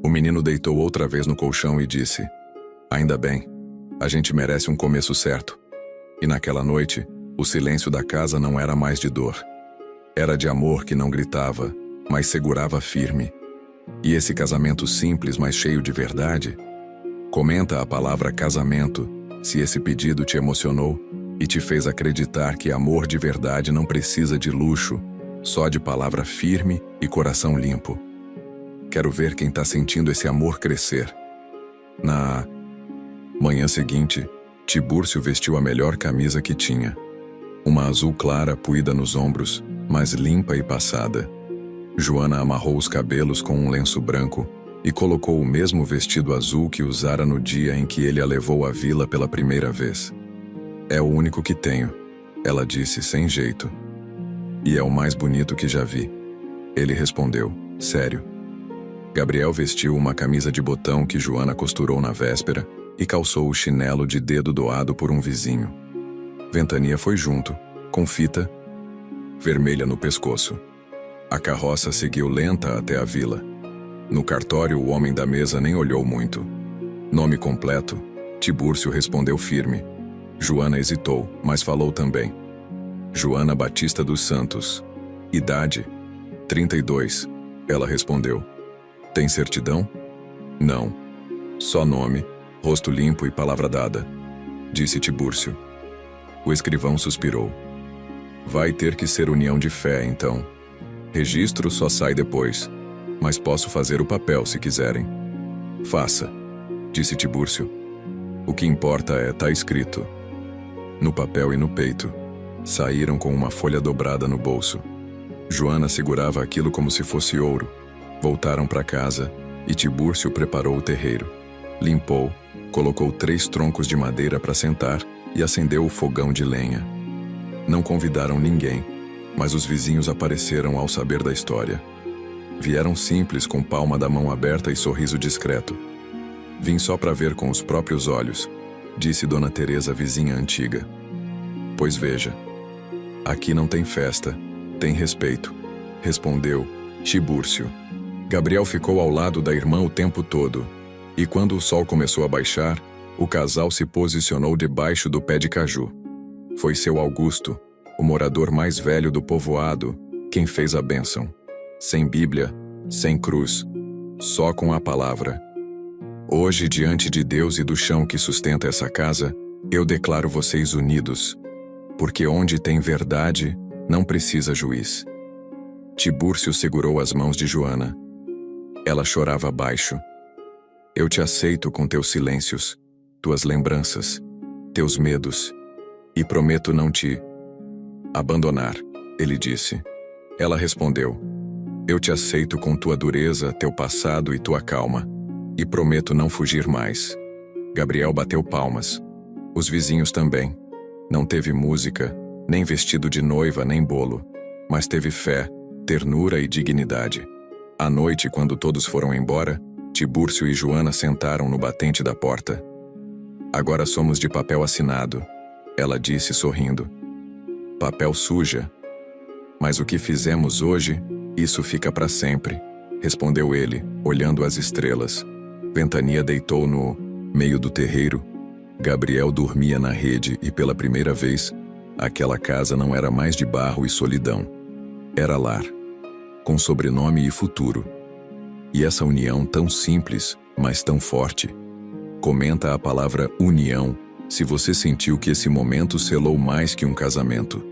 [SPEAKER 1] O menino deitou outra vez no colchão e disse: ainda bem. A gente merece um começo certo. E naquela noite, o silêncio da casa não era mais de dor. Era de amor que não gritava, mas segurava firme. E esse casamento simples, mas cheio de verdade? Comenta a palavra casamento, se esse pedido te emocionou e te fez acreditar que amor de verdade não precisa de luxo, só de palavra firme e coração limpo. Quero ver quem tá sentindo esse amor crescer. Na manhã seguinte, Tibúrcio vestiu a melhor camisa que tinha. Uma azul clara puída nos ombros, mas limpa e passada. Joana amarrou os cabelos com um lenço branco e colocou o mesmo vestido azul que usara no dia em que ele a levou à vila pela primeira vez. É o único que tenho, ela disse sem jeito. E é o mais bonito que já vi. Ele respondeu, sério. Gabriel vestiu uma camisa de botão que Joana costurou na véspera e calçou o chinelo de dedo doado por um vizinho. Ventania foi junto, com fita vermelha no pescoço. A carroça seguiu lenta até a vila. No cartório, o homem da mesa nem olhou muito. Nome completo? Tibúrcio respondeu firme. Joana hesitou, mas falou também. Joana Batista dos Santos. Idade? 32. Ela respondeu. Tem certidão? Não. Só nome, rosto limpo e palavra dada, disse Tibúrcio. O escrivão suspirou. Vai ter que ser união de fé, então. Registro só sai depois, mas posso fazer o papel se quiserem. Faça, disse Tibúrcio. O que importa é tá escrito. No papel e no peito. Saíram com uma folha dobrada no bolso. Joana segurava aquilo como se fosse ouro. Voltaram para casa e Tibúrcio preparou o terreiro. Limpou, colocou 3 troncos de madeira para sentar e acendeu o fogão de lenha. Não convidaram ninguém, mas os vizinhos apareceram ao saber da história. Vieram simples, com palma da mão aberta e sorriso discreto. Vim só para ver com os próprios olhos, disse Dona Teresa, vizinha antiga. Pois veja. Aqui não tem festa, tem respeito, respondeu Tibúrcio. Gabriel ficou ao lado da irmã o tempo todo, e quando o sol começou a baixar, o casal se posicionou debaixo do pé de caju. Foi seu Augusto, o morador mais velho do povoado, quem fez a bênção. Sem Bíblia, sem cruz, só com a palavra. Hoje, diante de Deus e do chão que sustenta essa casa, eu declaro vocês unidos, porque onde tem verdade, não precisa juiz. Tibúrcio segurou as mãos de Joana. Ela chorava baixo. Eu te aceito com teus silêncios, tuas lembranças, teus medos, e prometo não te abandonar, ele disse. Ela respondeu, eu te aceito com tua dureza, teu passado e tua calma, e prometo não fugir mais. Gabriel bateu palmas. Os vizinhos também. Não teve música, nem vestido de noiva, nem bolo, mas teve fé, ternura e dignidade. À noite, quando todos foram embora, Tibúrcio e Joana sentaram no batente da porta. Agora somos de papel assinado, ela disse sorrindo. Papel suja. Mas o que fizemos hoje, isso fica para sempre, respondeu ele, olhando as estrelas. Ventania deitou no meio do terreiro. Gabriel dormia na rede e pela primeira vez, aquela casa não era mais de barro e solidão. Era lar, com sobrenome e futuro. E essa união tão simples, mas tão forte. Comenta a palavra união, se você sentiu que esse momento selou mais que um casamento.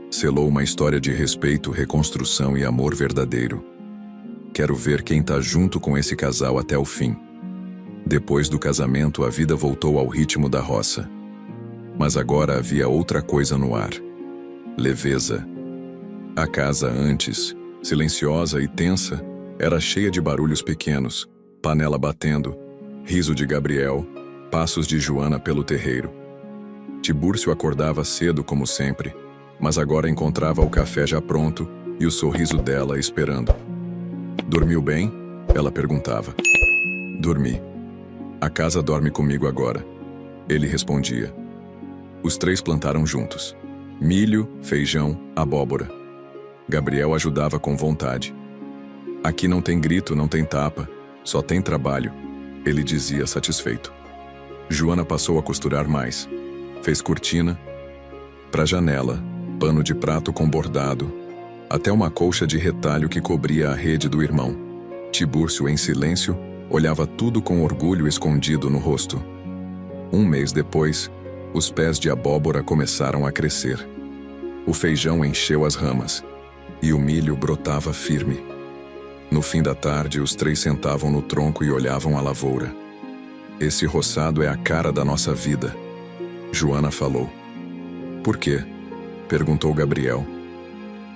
[SPEAKER 1] Selou uma história de respeito, reconstrução e amor verdadeiro. Quero ver quem tá junto com esse casal até o fim. Depois do casamento, a vida voltou ao ritmo da roça. Mas agora havia outra coisa no ar. Leveza. A casa antes, silenciosa e tensa, era cheia de barulhos pequenos, panela batendo, riso de Gabriel, passos de Joana pelo terreiro. Tibúrcio acordava cedo como sempre, mas agora encontrava o café já pronto e o sorriso dela esperando. Dormiu bem? Ela perguntava. Dormi. A casa dorme comigo agora. Ele respondia. Os três plantaram juntos. Milho, feijão, abóbora. Gabriel ajudava com vontade. Aqui não tem grito, não tem tapa, só tem trabalho, ele dizia satisfeito. Joana passou a costurar mais. Fez cortina para janela, pano de prato com bordado, até uma colcha de retalho que cobria a rede do irmão. Tibúrcio, em silêncio, olhava tudo com orgulho escondido no rosto. Um mês depois, os pés de abóbora começaram a crescer. O feijão encheu as ramas, e o milho brotava firme. No fim da tarde, os três sentavam no tronco e olhavam a lavoura. Esse roçado é a cara da nossa vida, Joana falou. Por quê? Perguntou Gabriel.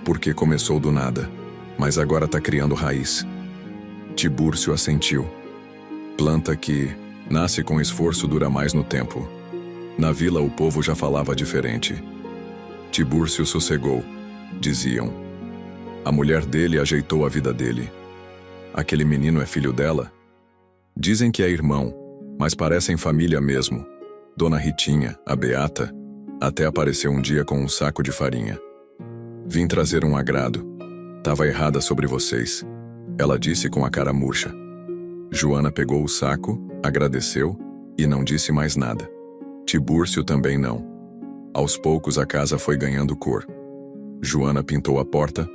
[SPEAKER 1] Porque começou do nada, mas agora tá criando raiz. Tibúrcio assentiu. Planta que nasce com esforço dura mais no tempo. Na vila o povo já falava diferente. Tibúrcio sossegou, diziam. A mulher dele ajeitou a vida dele. Aquele menino é filho dela? Dizem que é irmão, mas parecem família mesmo. Dona Ritinha, a Beata, até apareceu um dia com um saco de farinha. Vim trazer um agrado. Tava errada sobre vocês. Ela disse com a cara murcha. Joana pegou o saco, agradeceu e não disse mais nada. Tibúrcio também não. Aos poucos a casa foi ganhando cor. Joana pintou a porta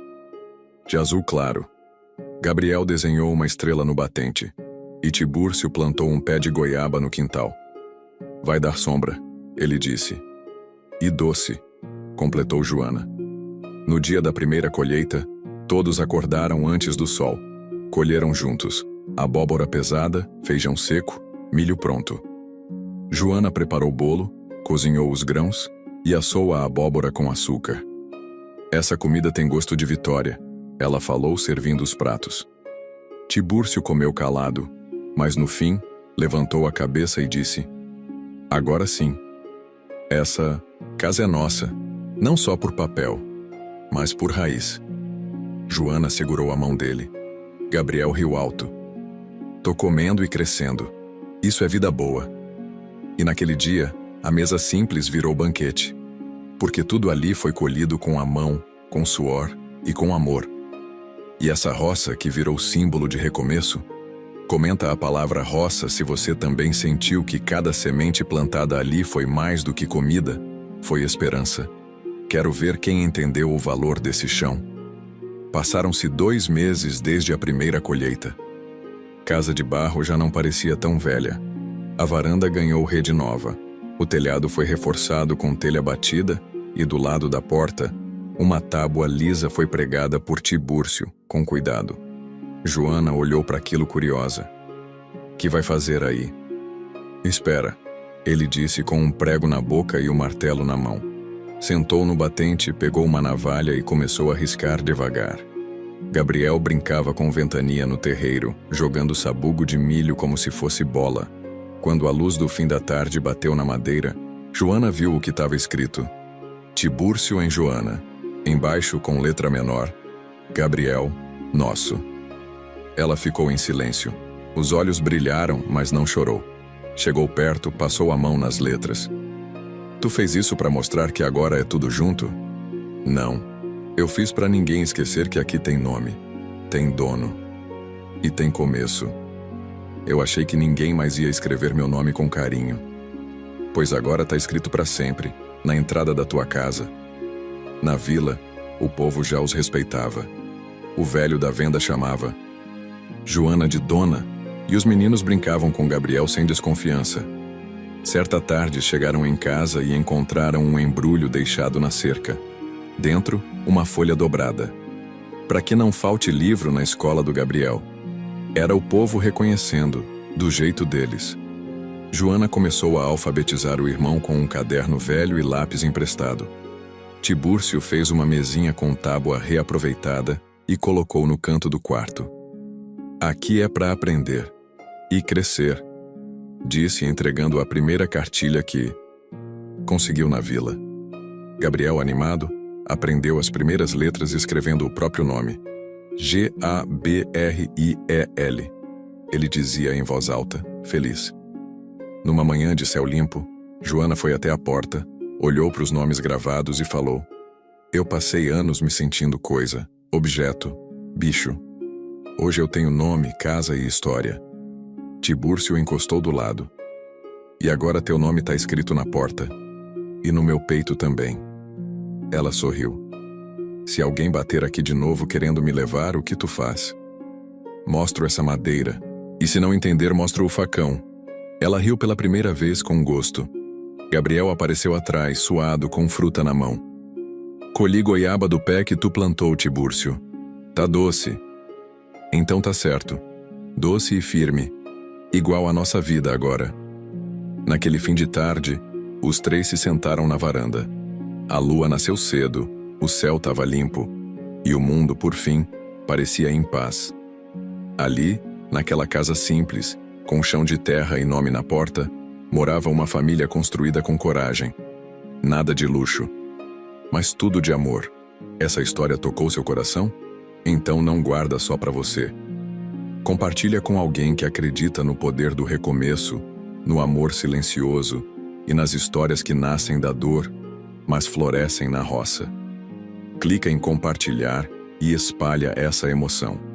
[SPEAKER 1] de azul claro. Gabriel desenhou uma estrela no batente, e Tibúrcio plantou um pé de goiaba no quintal. Vai dar sombra, ele disse. E doce, completou Joana. No dia da primeira colheita, todos acordaram antes do sol. Colheram juntos, abóbora pesada, feijão seco, milho pronto. Joana preparou o bolo, cozinhou os grãos e assou a abóbora com açúcar. Essa comida tem gosto de vitória, ela falou servindo os pratos. Tibúrcio comeu calado, mas no fim, levantou a cabeça e disse: Agora sim. Essa casa é nossa, não só por papel, mas por raiz. Joana segurou a mão dele. Gabriel riu alto. Tô comendo e crescendo. Isso é vida boa. E naquele dia, a mesa simples virou banquete. Porque tudo ali foi colhido com a mão, com suor e com amor. E essa roça que virou símbolo de recomeço, comenta a palavra roça se você também sentiu que cada semente plantada ali foi mais do que comida, foi esperança. Quero ver quem entendeu o valor desse chão. Passaram-se 2 meses desde a primeira colheita. Casa de barro já não parecia tão velha. A varanda ganhou rede nova. O telhado foi reforçado com telha batida e do lado da porta, uma tábua lisa foi pregada por Tibúrcio, com cuidado. Joana olhou para aquilo curiosa. Que vai fazer aí? Espera, ele disse com um prego na boca e o martelo na mão. Sentou no batente, pegou uma navalha e começou a riscar devagar. Gabriel brincava com ventania no terreiro, jogando sabugo de milho como se fosse bola. Quando a luz do fim da tarde bateu na madeira, Joana viu o que estava escrito. Tibúrcio em Joana. Embaixo, com letra menor, Gabriel, nosso. Ela ficou em silêncio. Os olhos brilharam, mas não chorou. Chegou perto, passou a mão nas letras. Tu fez isso para mostrar que agora é tudo junto? Não. Eu fiz para ninguém esquecer que aqui tem nome, tem dono e tem começo. Eu achei que ninguém mais ia escrever meu nome com carinho. Pois agora tá escrito para sempre, na entrada da tua casa. Na vila, o povo já os respeitava. O velho da venda chamava Joana de Dona, e os meninos brincavam com Gabriel sem desconfiança. Certa tarde chegaram em casa e encontraram um embrulho deixado na cerca. Dentro, uma folha dobrada. Para que não falte livro na escola do Gabriel. Era o povo reconhecendo, do jeito deles. Joana começou a alfabetizar o irmão com um caderno velho e lápis emprestado. Tibúrcio fez uma mesinha com tábua reaproveitada e colocou no canto do quarto. Aqui é para aprender e crescer, disse entregando a primeira cartilha que conseguiu na vila. Gabriel, animado, Aprendeu as primeiras letras escrevendo o próprio nome. Gabriel. Ele dizia em voz alta, feliz. Numa manhã de céu limpo, Joana foi até a porta, olhou para os nomes gravados e falou: Eu passei anos me sentindo coisa, objeto, bicho. Hoje eu tenho nome, casa e história. Tibúrcio encostou do lado. E agora teu nome está escrito na porta. E no meu peito também. Ela sorriu. Se alguém bater aqui de novo querendo me levar, o que tu faz? Mostro essa madeira. E se não entender, mostro o facão. Ela riu pela primeira vez com gosto. Gabriel apareceu atrás, suado, com fruta na mão. Colhi goiaba do pé que tu plantou, Tibúrcio. Tá doce. Então tá certo. Doce e firme. Igual a nossa vida agora. Naquele fim de tarde, os três se sentaram na varanda. A lua nasceu cedo, o céu estava limpo, e o mundo, por fim, parecia em paz. Ali, naquela casa simples, com chão de terra e nome na porta, morava uma família construída com coragem. Nada de luxo, mas tudo de amor. Essa história tocou seu coração? Então não guarda só para você. Compartilha com alguém que acredita no poder do recomeço, no amor silencioso e nas histórias que nascem da dor, mas florescem na roça. Clica em compartilhar e espalha essa emoção.